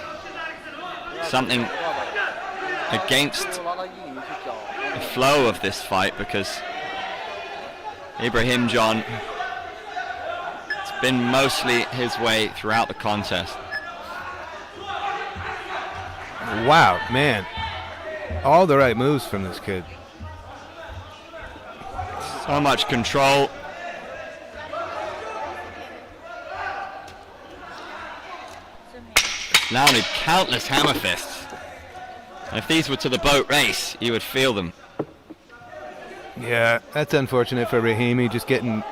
something against the flow of this fight, because Ibrahim John, it's been mostly his way throughout the contest. Wow, man. All the right moves from this kid. So much control. Landed countless hammer fists. And if these were to the boat race, you would feel them. Yeah, that's unfortunate for Rahimi, just getting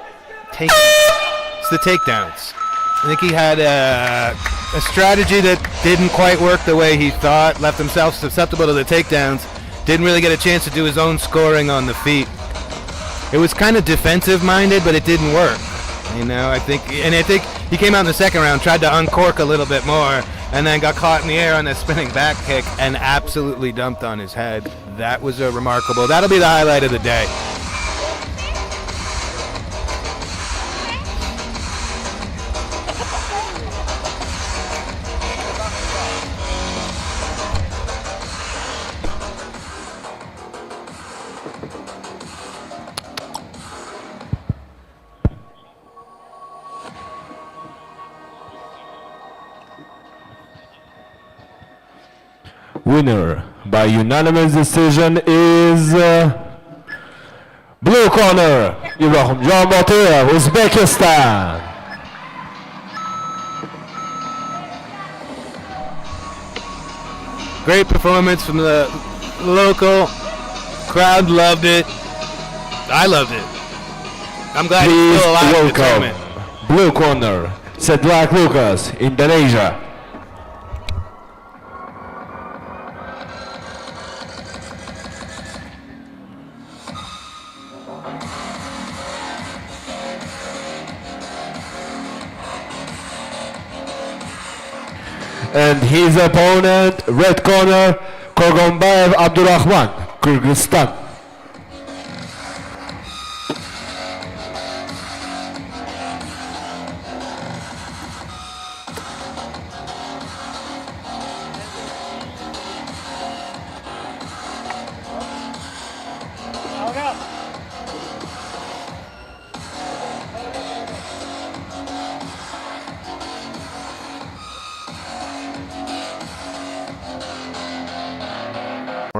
taken. It's the takedowns. I think he had a strategy that didn't quite work the way he thought, left himself susceptible to the takedowns, didn't really get a chance to do his own scoring on the feet. It was kind of defensive-minded, but it didn't work. You know, I think he came out in the second round, tried to uncork a little bit more, and then got caught in the air on a spinning back kick and absolutely dumped on his head. That was a remarkable. That'll be the highlight of the day. Winner by unanimous decision is blue corner, Ibrahim John Batir, Uzbekistan. Great performance from the local crowd. Loved it. I loved it. I'm glad he's still alive in the tournament. Blue corner, Sedlak Lucas, Indonesia. And his opponent, red corner, Korgonbayev Abdurrahman, Kyrgyzstan.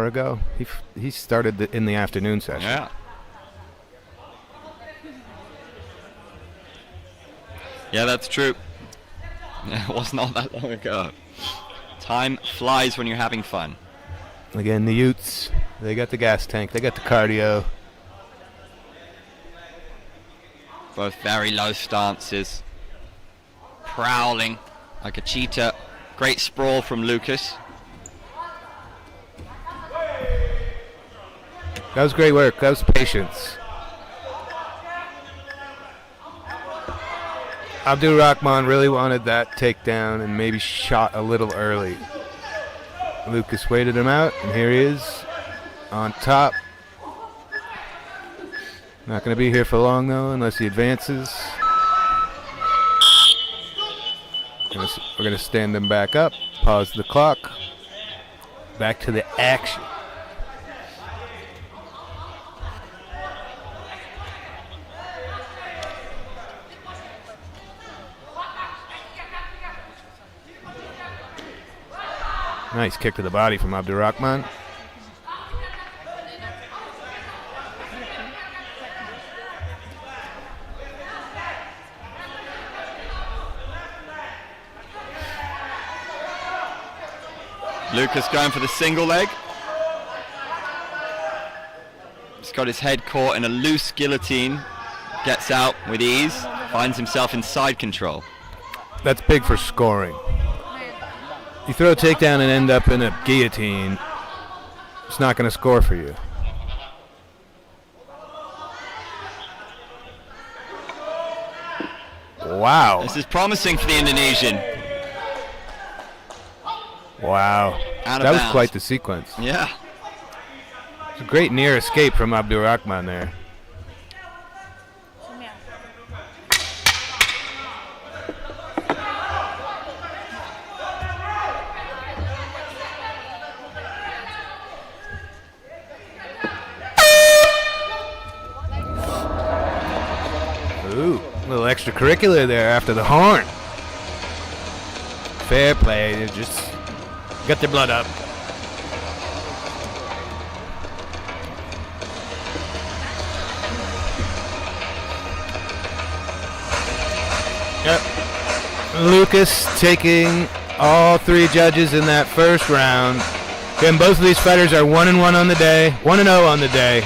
Ago, he started in the afternoon session. Yeah. Yeah, that's true. It was not that long ago. Time flies when you're having fun. Again, the Utes, they got the gas tank, they got the cardio. Both very low stances. Prowling like a cheetah. Great sprawl from Lucas. That was great work. That was patience. Abdurrahman really wanted that takedown and maybe shot a little early. Lucas waited him out, and here he is on top. Not going to be here for long, though, unless he advances. We're going to stand him back up, pause the clock. Back to the action. Nice kick to the body from Abdurrahman. Lucas going for the single leg. He's got his head caught in a loose guillotine. Gets out with ease. Finds himself in side control. That's big for scoring. You throw a takedown and end up in a guillotine, it's not going to score for you. Wow. This is promising for the Indonesian. Wow. Out of That was bounds. quite the sequence. Yeah. It's a great near escape from Abdurrahman there. Ooh, a little extracurricular there after the horn. Fair play. They just got their blood up. Yep. Lucas taking all three judges in that first round. Again, both of these fighters are 1-1 on the day, 1-0 on the day.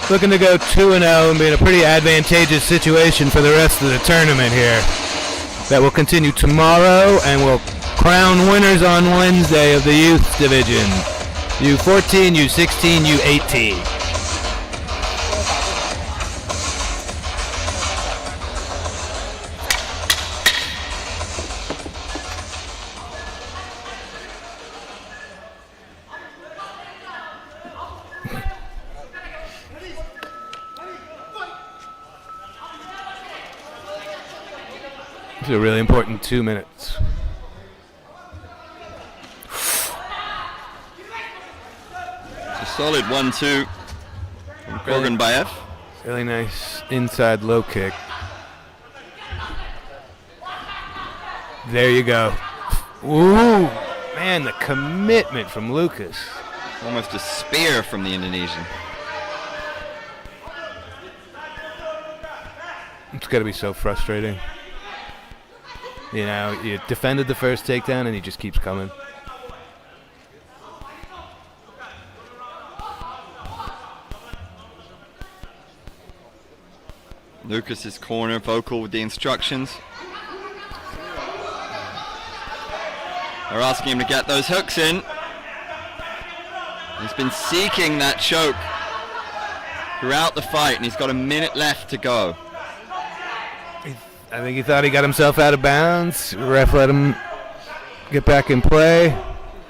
Looking to go 2-0 and be in a pretty advantageous situation for the rest of the tournament here. That will continue tomorrow and will crown winners on Wednesday of the youth division. U14, U16, U18. It's a really important 2 minutes. It's a solid 1-2 from Korganbayev. Really nice inside low kick. There you go. Ooh, man, the commitment from Lucas. Almost a spear from the Indonesian. It's got to be so frustrating. You know, you defended the first takedown and he just keeps coming. Lucas's corner vocal with the instructions. They're asking him to get those hooks in. He's been seeking that choke throughout the fight, and he's got a minute left to go. I think he thought he got himself out of bounds. Ref let him get back in play.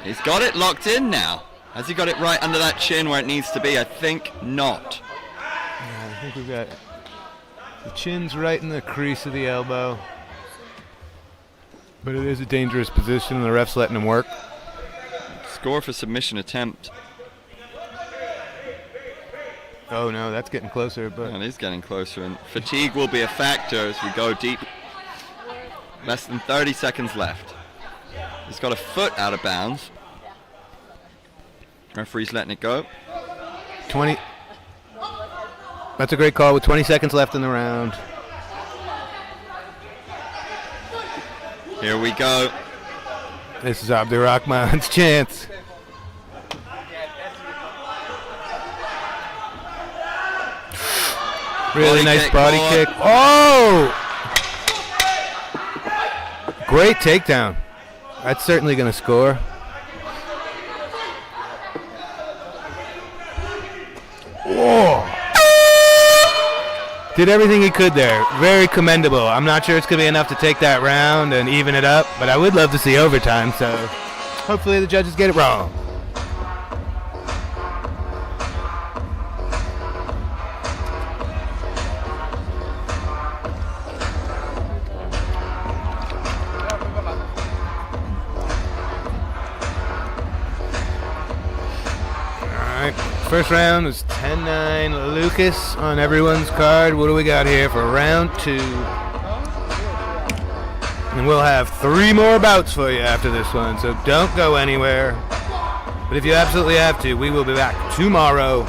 He's got it locked in now. Has he got it right under that chin where it needs to be? I think not. Yeah, I think we've got the chin's right in the crease of the elbow. But it is a dangerous position, and the ref's letting him work. Score for submission attempt. Oh no, that's getting closer, but It is getting closer, and fatigue will be a factor as we go deep. Less than 30 seconds left. He's got a foot out of bounds. Referee's letting it go. 20. That's a great call with 20 seconds left in the round. Here we go. This is Abdurrahman's chance. Really nice body kick. Oh! Great takedown. That's certainly going to score. Whoa! Did everything he could there. Very commendable. I'm not sure it's going to be enough to take that round and even it up, but I would love to see overtime, so hopefully the judges get it wrong. First round was 10-9 Lucas on everyone's card. What do we got here for round 2? And we'll have 3 more bouts for you after this one, so don't go anywhere. But if you absolutely have to, we will be back tomorrow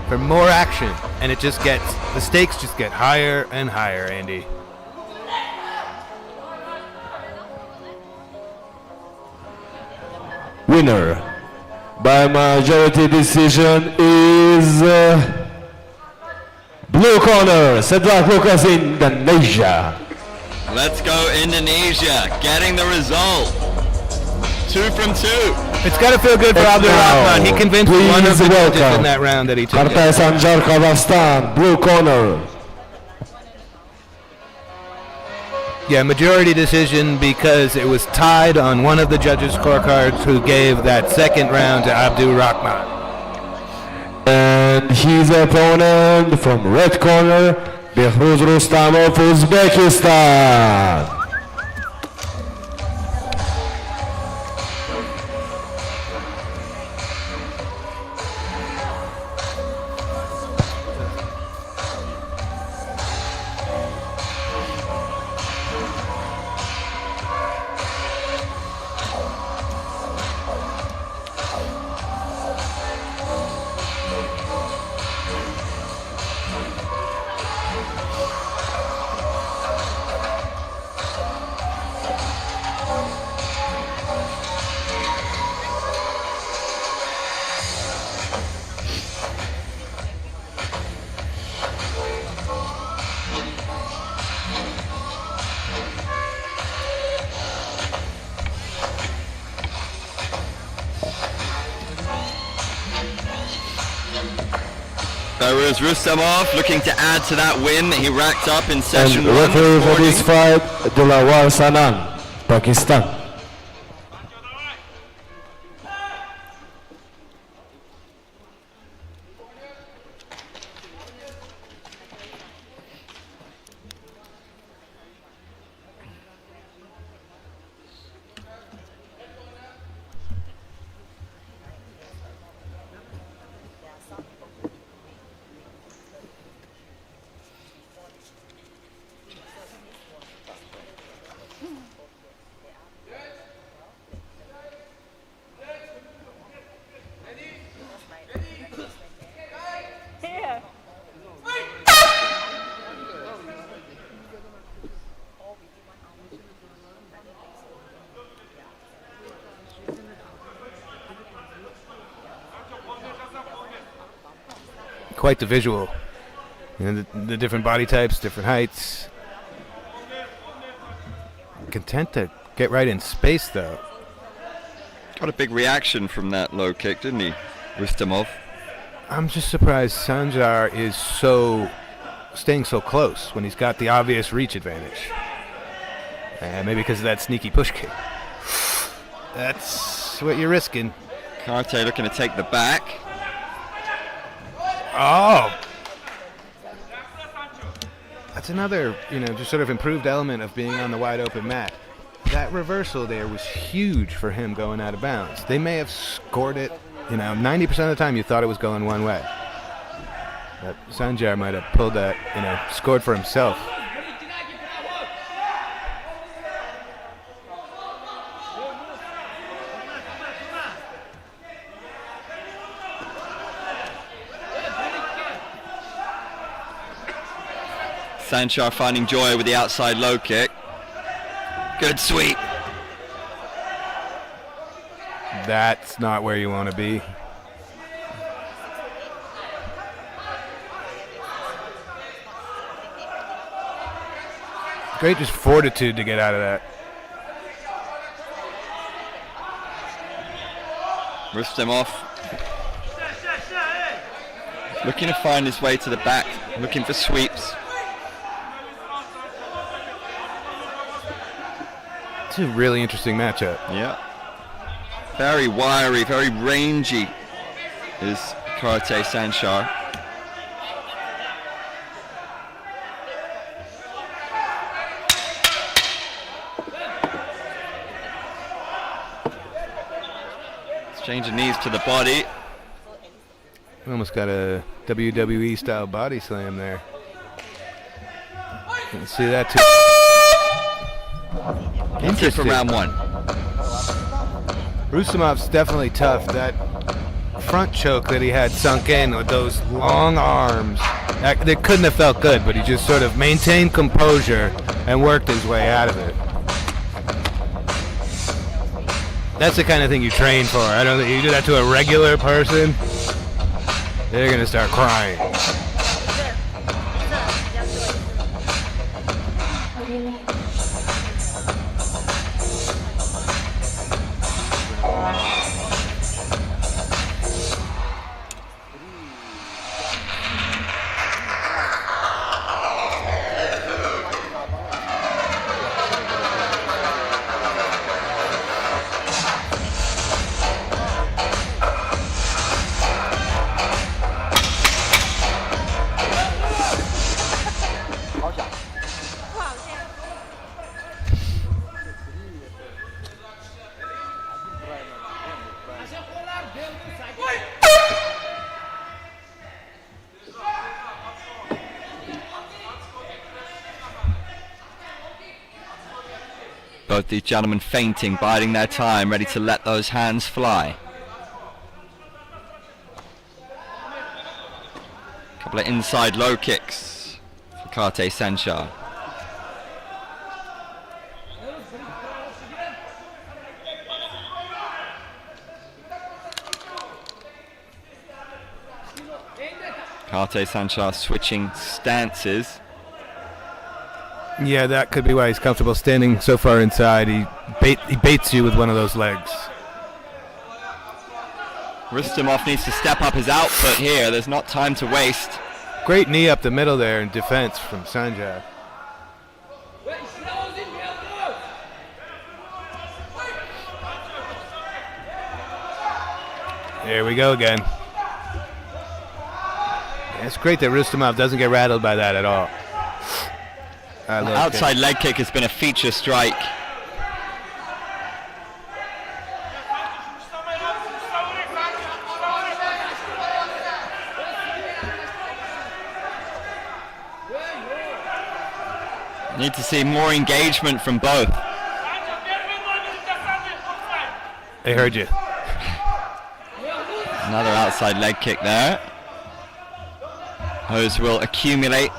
for more action. And it just gets, the stakes just get higher and higher, Andy. winner by majority decision is blue corner, Sedlak Lucas, Indonesia. Let's go Indonesia, getting the result. 2 from 2. It's got to feel good for Abdul Rahman. He convinced one of the judges in that round that he took. Kartay Sanjar, Kazakhstan, blue corner. Yeah, majority decision because it was tied on one of the judges' scorecards who gave that second round to Abdul Rahman. And his opponent from red corner, Behruz Rustam of Uzbekistan. Behruz Rustamov looking to add to that win that he racked up in session 1. Referee for this fight, Dilawar Sanan, Pakistan. Quite the visual. You know, the different body types, different heights. Content to get right in space, though. Got a big reaction from that low kick, didn't he, Rustamov? I'm just surprised Sanjar is staying so close when he's got the obvious reach advantage. Maybe because of that sneaky push kick. That's what you're risking. Kartay looking to take the back. Oh! That's another, just sort of improved element of being on the wide open mat. That reversal there was huge for him going out of bounds. They may have scored it, 90% of the time you thought it was going one way. But Sanjar might have pulled that, scored for himself. Sanjar finding joy with the outside low kick. Good sweep. That's not where you want to be. Great just fortitude to get out of that. Rustamov looking to find his way to the back, looking for sweeps. It's a really interesting matchup. Yeah. Very wiry, very rangy is Kartay Sanjar. Exchange of knees to the body. Almost got a WWE style body slam there. You can see that too. Interesting. For round 1. Rustamov's definitely tough. That front choke that he had sunk in with those long arms, that couldn't have felt good, but he just sort of maintained composure and worked his way out of it. That's the kind of thing you train for. I don't think you do that to a regular person, they're gonna start crying. Both these gentlemen feinting, biding their time, ready to let those hands fly. Couple of inside low kicks for Karte Sanchar. Karte Sanchar switching stances. Yeah, that could be why he's comfortable standing so far inside. He baits you with one of those legs. Rustamov needs to step up his output here. There's not time to waste. Great knee up the middle there in defense from Sanjay. There we go again. It's great that Rustamov doesn't get rattled by that at all. Outside leg kick has been a feature strike. Need to see more engagement from both. They heard you. Another outside leg kick there. Those will accumulate.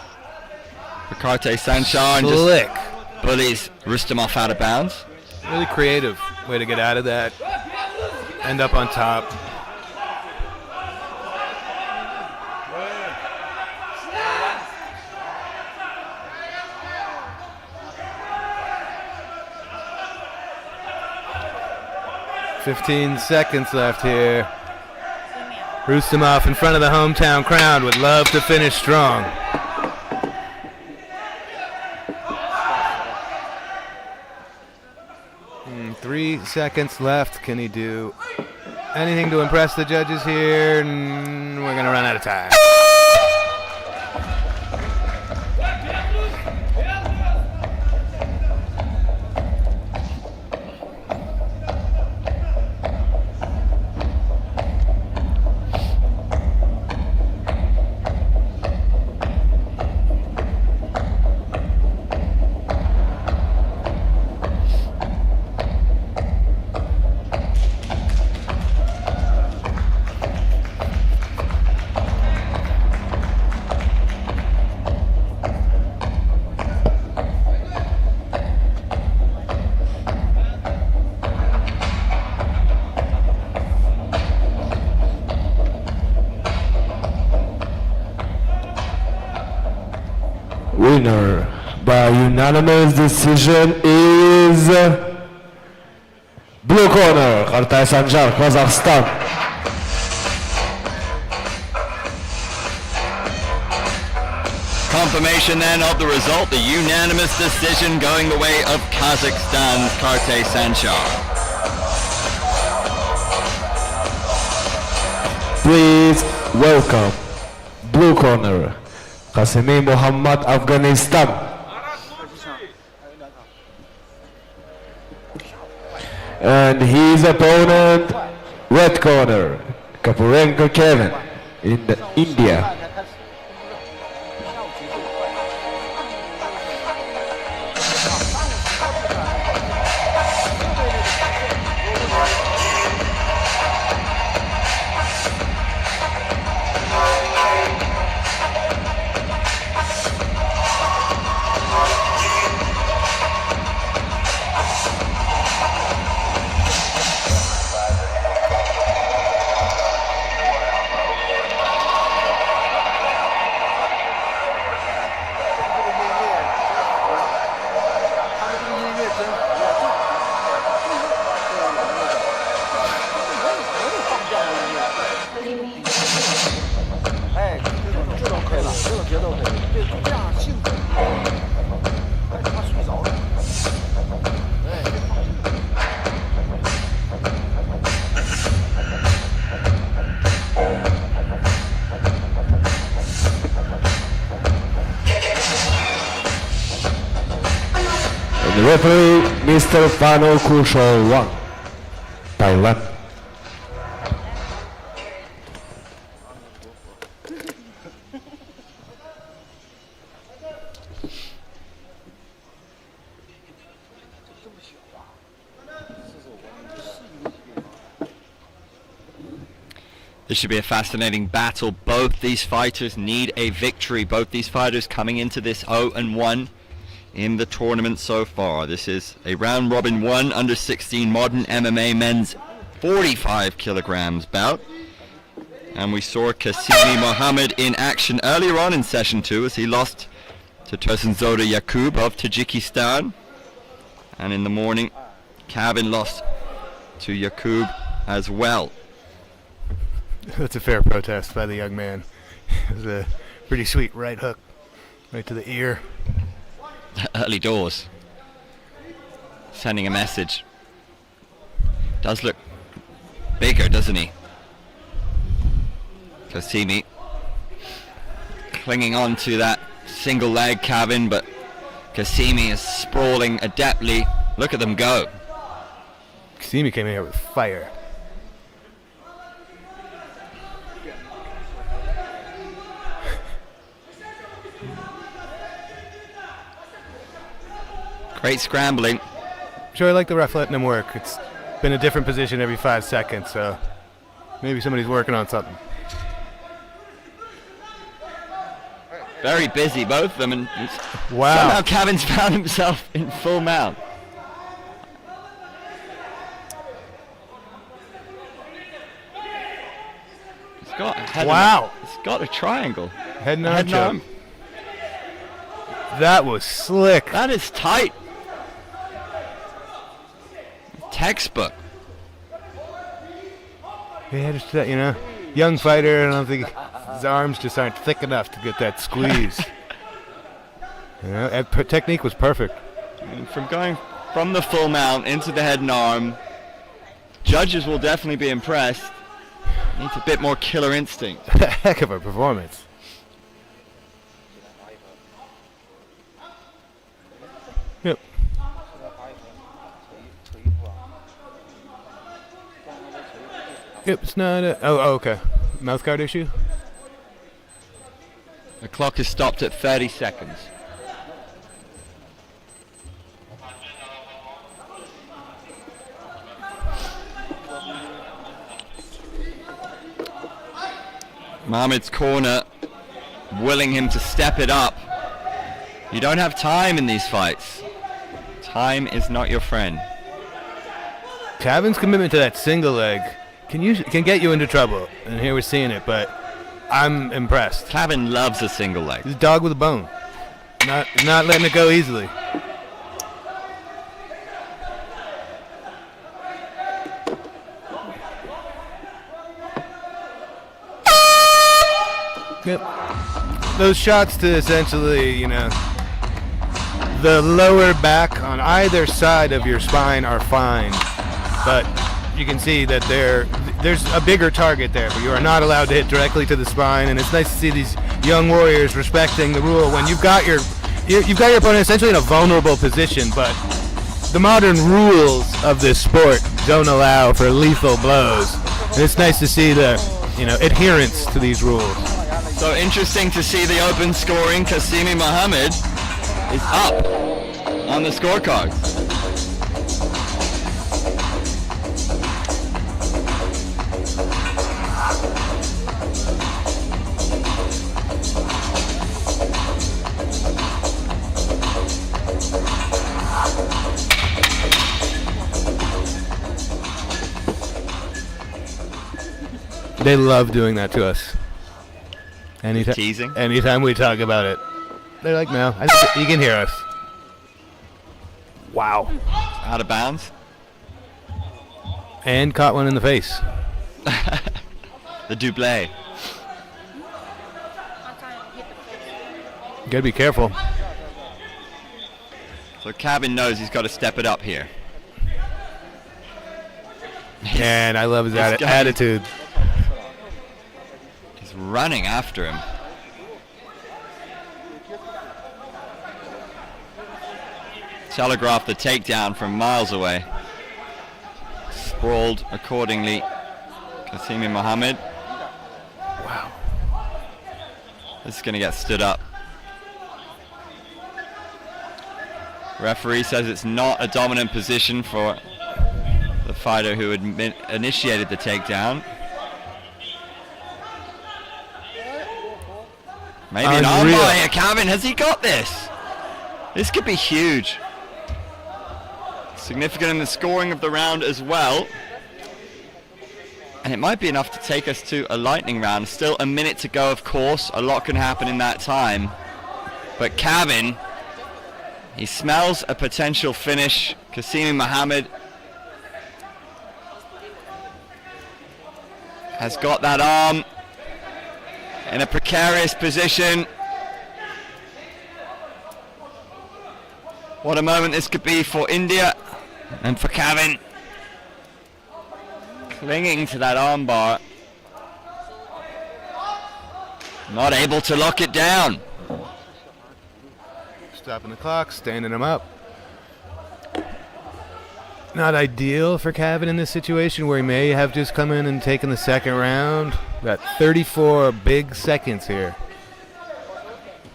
Karte Sanchar and just bullies Rustamov out of bounds. Really creative way to get out of that. End up on top. "15 seconds left here. Rustamov in front of the hometown crowd would love to finish strong. Three seconds left. Can he do anything to impress the judges here? We're going to run out of time. Winner by unanimous decision is blue corner, Karte Sanchar, Kazakhstan. Confirmation then of the result, the unanimous decision going the way of Kazakhstan's Karte Sanchar. Please welcome blue corner, Qasimi Muhammad, Afghanistan. And his opponent, red corner, Kapurenko Kevin, in India. The referee, Mr. Fano Kushol 1, Thailand. This should be a fascinating battle. Both these fighters need a victory. Both these fighters coming into this 0-1 in the tournament so far. This is a round robin 1 under 16 modern MMA men's 45 kilograms bout. And we saw Kasimi Mohammed in action earlier on in session 2 as he lost to Tursunzoda Yakub of Tajikistan. And in the morning, Kevin lost to Yakub as well. That's a fair protest by the young man. It was a pretty sweet right hook, right to the ear. Early doors. Sending a message. Does look bigger, doesn't he? Kasimi clinging on to that single leg, Kevin, but Kasimi is sprawling adeptly. Look at them go. Kasimi came in here with fire. Great scrambling. Sure, I like the ref letting him work. It's been a different position every 5 seconds, so maybe somebody's working on something. Very busy, both of them, and wow. Somehow Kevin's found himself in full mount. He's got a head wow. He's got a triangle. Head and arm choke. That was slick. That is tight. Textbook. Yeah, just you know, young fighter. I don't think his arms just aren't thick enough to get that squeeze. You know, technique was perfect. And from going from the full mount into the head and arm, judges will definitely be impressed. Needs a bit more killer instinct. Heck of a performance. Yep. Yep, it's not a... Oh, okay. Mouth guard issue? The clock is stopped at 30 seconds. Mohamed's corner willing him to step it up. You don't have time in these fights. Time is not your friend. Kevin's commitment to that single leg can get you into trouble, and here we're seeing it, but I'm impressed. Kevin loves a single leg. He's a dog with a bone. Not letting it go easily. Yep. Those shots to essentially, you know, the lower back on either side of your spine are fine, but you can see that there's a bigger target there, but you are not allowed to hit directly to the spine, and it's nice to see these young warriors respecting the rule when you've got your opponent essentially in a vulnerable position, but the modern rules of this sport don't allow for lethal blows, and it's nice to see the, you know, adherence to these rules. So interesting to see the open scoring. Kasimi Mohammed is up on the scorecards. They love doing that to us. Teasing? Anytime we talk about it. They're like, no, I think you can hear us. Wow. Out of bounds. And caught one in the face. The double. Gotta be careful. So Kevin knows he's got to step it up here. And I love his attitude. He's running after him. telegraphed the takedown from miles away. Sprawled accordingly. Kasimi Mohammed. Wow. This is going to get stood up. Referee says it's not a dominant position for the fighter who initiated the takedown. Maybe an armbar here, Calvin. Has he got this? This could be huge. Significant in the scoring of the round as well. And it might be enough to take us to a lightning round. Still a minute to go, of course. A lot can happen in that time. But Calvin, he smells a potential finish. Kasimi Mohammed has got that arm in a precarious position. What a moment this could be for India and for Calvin. Clinging to that armbar. Not able to lock it down. Stopping the clock, standing him up. Not ideal for Calvin in this situation where he may have just come in and taken the second round. Got 34 big seconds here.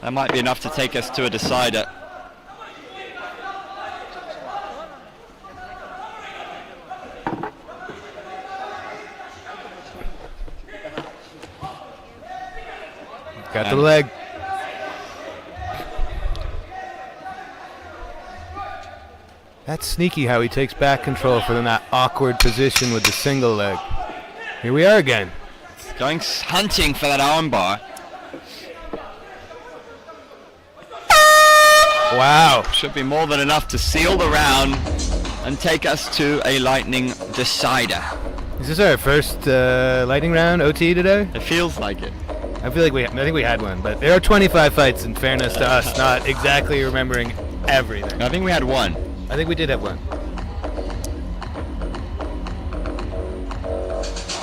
That might be enough to take us to a decider. Got the leg. That's sneaky how he takes back control from that awkward position with the single leg. Here we are again. Going hunting for that armbar. Wow. Should be more than enough to seal the round and take us to a lightning decider. Is this our first lightning round OT today? It feels like it. I feel like I think we had one, but there are 25 fights in fairness to us not exactly remembering everything. I think we had one. I think we did have one.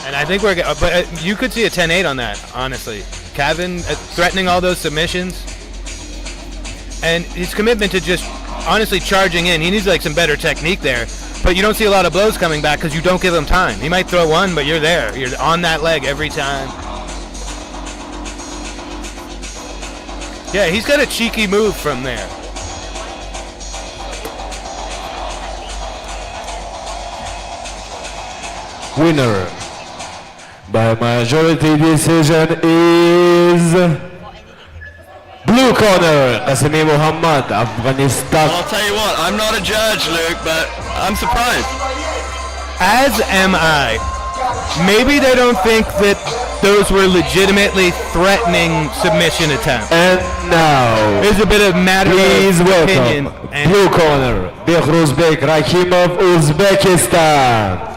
And I think we're but you could see a 10-8 on that, honestly. Calvin threatening all those submissions. And his commitment to just honestly charging in. He needs like some better technique there. But you don't see a lot of blows coming back because you don't give him time. He might throw one, but you're there. You're on that leg every time. Yeah, he's got a cheeky move from there. Winner by majority decision is blue corner, Kasimi Mohammed, Afghanistan. Well, I'll tell you what, I'm not a judge, Luke, but I'm surprised. As am I. Maybe they don't think that those were legitimately threatening submission attempts. And now, there's a bit of matter please of opinion. welcome blue corner, Behruzbek Rahimov, Uzbekistan.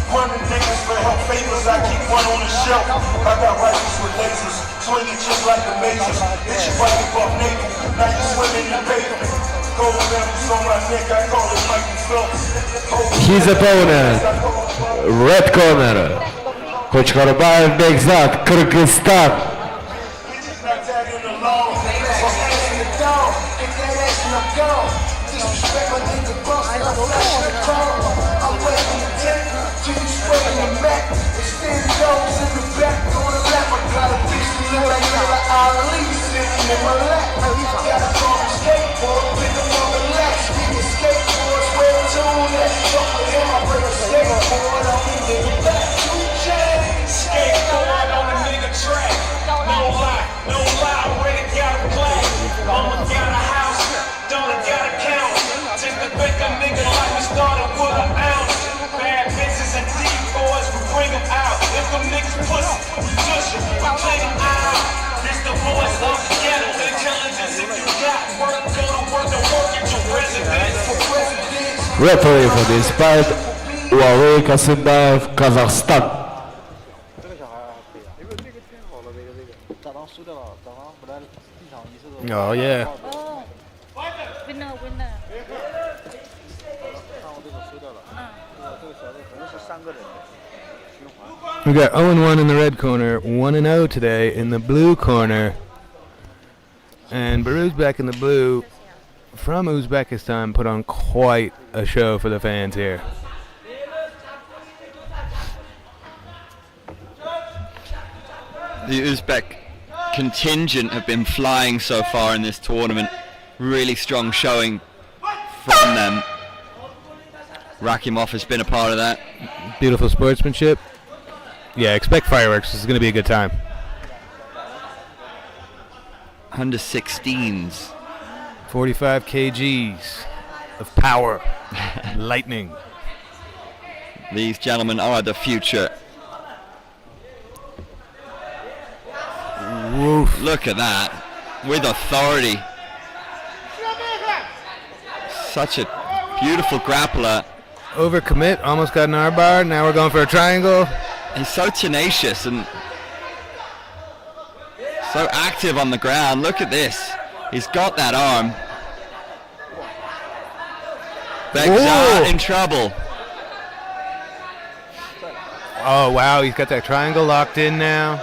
Running niggas for help favors, I keep one on the shelf. I got rifles with lasers, swinging just like the majors. Hit you right above navel, now you swimming in pavement. Gold medals on my neck, I call it Michael Phelps. His opponent, red corner, Kochkarbayev Bekzat, Kyrgyzstan. Bitches not tagging along, so asking the dog, if they asking I'm gone. Disrespect my nigga boss, and I'm flashing the chrome. I'm waiting to take. Spraying the Mac, extend those in the back on the lap. I got a bitch who look like Yella Ali sitting in my lap. Got a car and skateboard, pick them on the lap. Speaking skateboards, where the tune at? Fuck with him, I bring a skateboard on the nigga back. 2 chains, skateboard on the nigga track. No lie, already got a black. Mama got a house, daughter got a count. Just to make a nigga like we started with an ounce. Bad bitches and decoys, we bring them out. If them niggas pussy, we push them, we play them out. This the voice of the ghetto, intelligence. If you got work, go to work and work at your residence. Referee for this fight, Huawei Kasimbayev, Kazakhstan. Oh yeah. Winner. We got 0-1 in the red corner, 1-0 today in the blue corner. And Baruzbek in the blue from Uzbekistan put on quite a show for the fans here. The Uzbek contingent have been flying so far in this tournament. Really strong showing from them. Rakimov has been a part of that. Beautiful sportsmanship. Yeah, expect fireworks. This is going to be a good time. Under 16s. 45 kgs of power. Lightning. These gentlemen are the future. Woof. Look at that. With authority. Such a beautiful grappler. Overcommit. Almost got an armbar. Now we're going for a triangle. He's so tenacious and so active on the ground. Look at this. He's got that arm. Begzat in trouble. Oh, wow. He's got that triangle locked in now.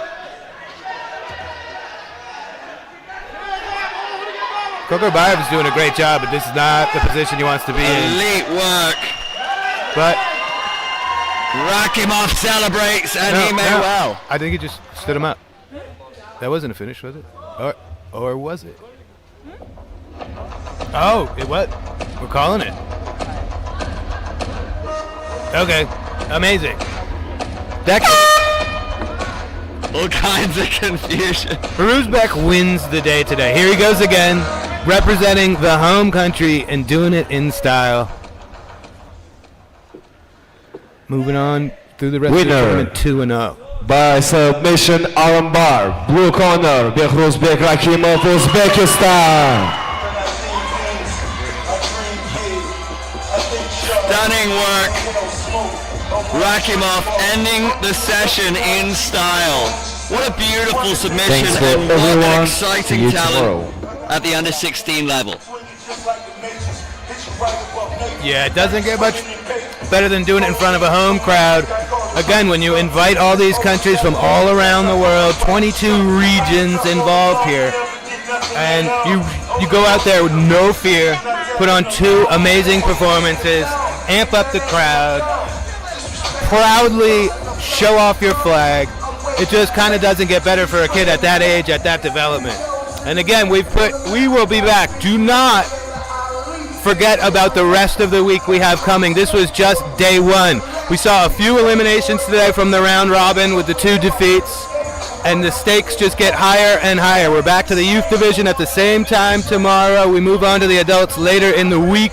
Kokorbayev's doing a great job, but this is not the position he wants to be in. Elite work. But Rakimov celebrates, and he may well. I think he just stood him up. That wasn't a finish, was it? Or was it? Oh, it was. We're calling it. Okay, amazing. All kinds of confusion. Baruzbek wins the day today. Here he goes again, representing the home country and doing it in style. Moving on through the rest of the tournament 2-0. By submission, armbar, blue corner, Behruzbek Rakimov, Uzbekistan. Stunning work. Rakimov ending the session in style. What a beautiful submission and what an exciting talent at the under 16 level. Yeah, it doesn't get much better than doing it in front of a home crowd. Again, when you invite all these countries from all around the world, 22 regions involved here, and you go out there with no fear, put on two amazing performances, amp up the crowd, proudly show off your flag. It just kind of doesn't get better for a kid at that age, at that development. And again, we will be back. Do not forget about the rest of the week we have coming. This was just day one. We saw a few eliminations today from the round robin with the 2 defeats, and the stakes just get higher and higher. We're back to the youth division at the same time tomorrow. We move on to the adults later in the week.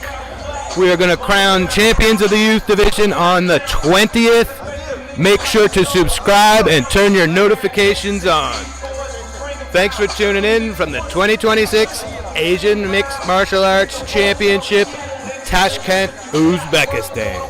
We are going to crown champions of the youth division on the 20th. Make sure to subscribe and turn your notifications on. Thanks for tuning in from the 2026 Asian Mixed Martial Arts Championship, Tashkent, Uzbekistan.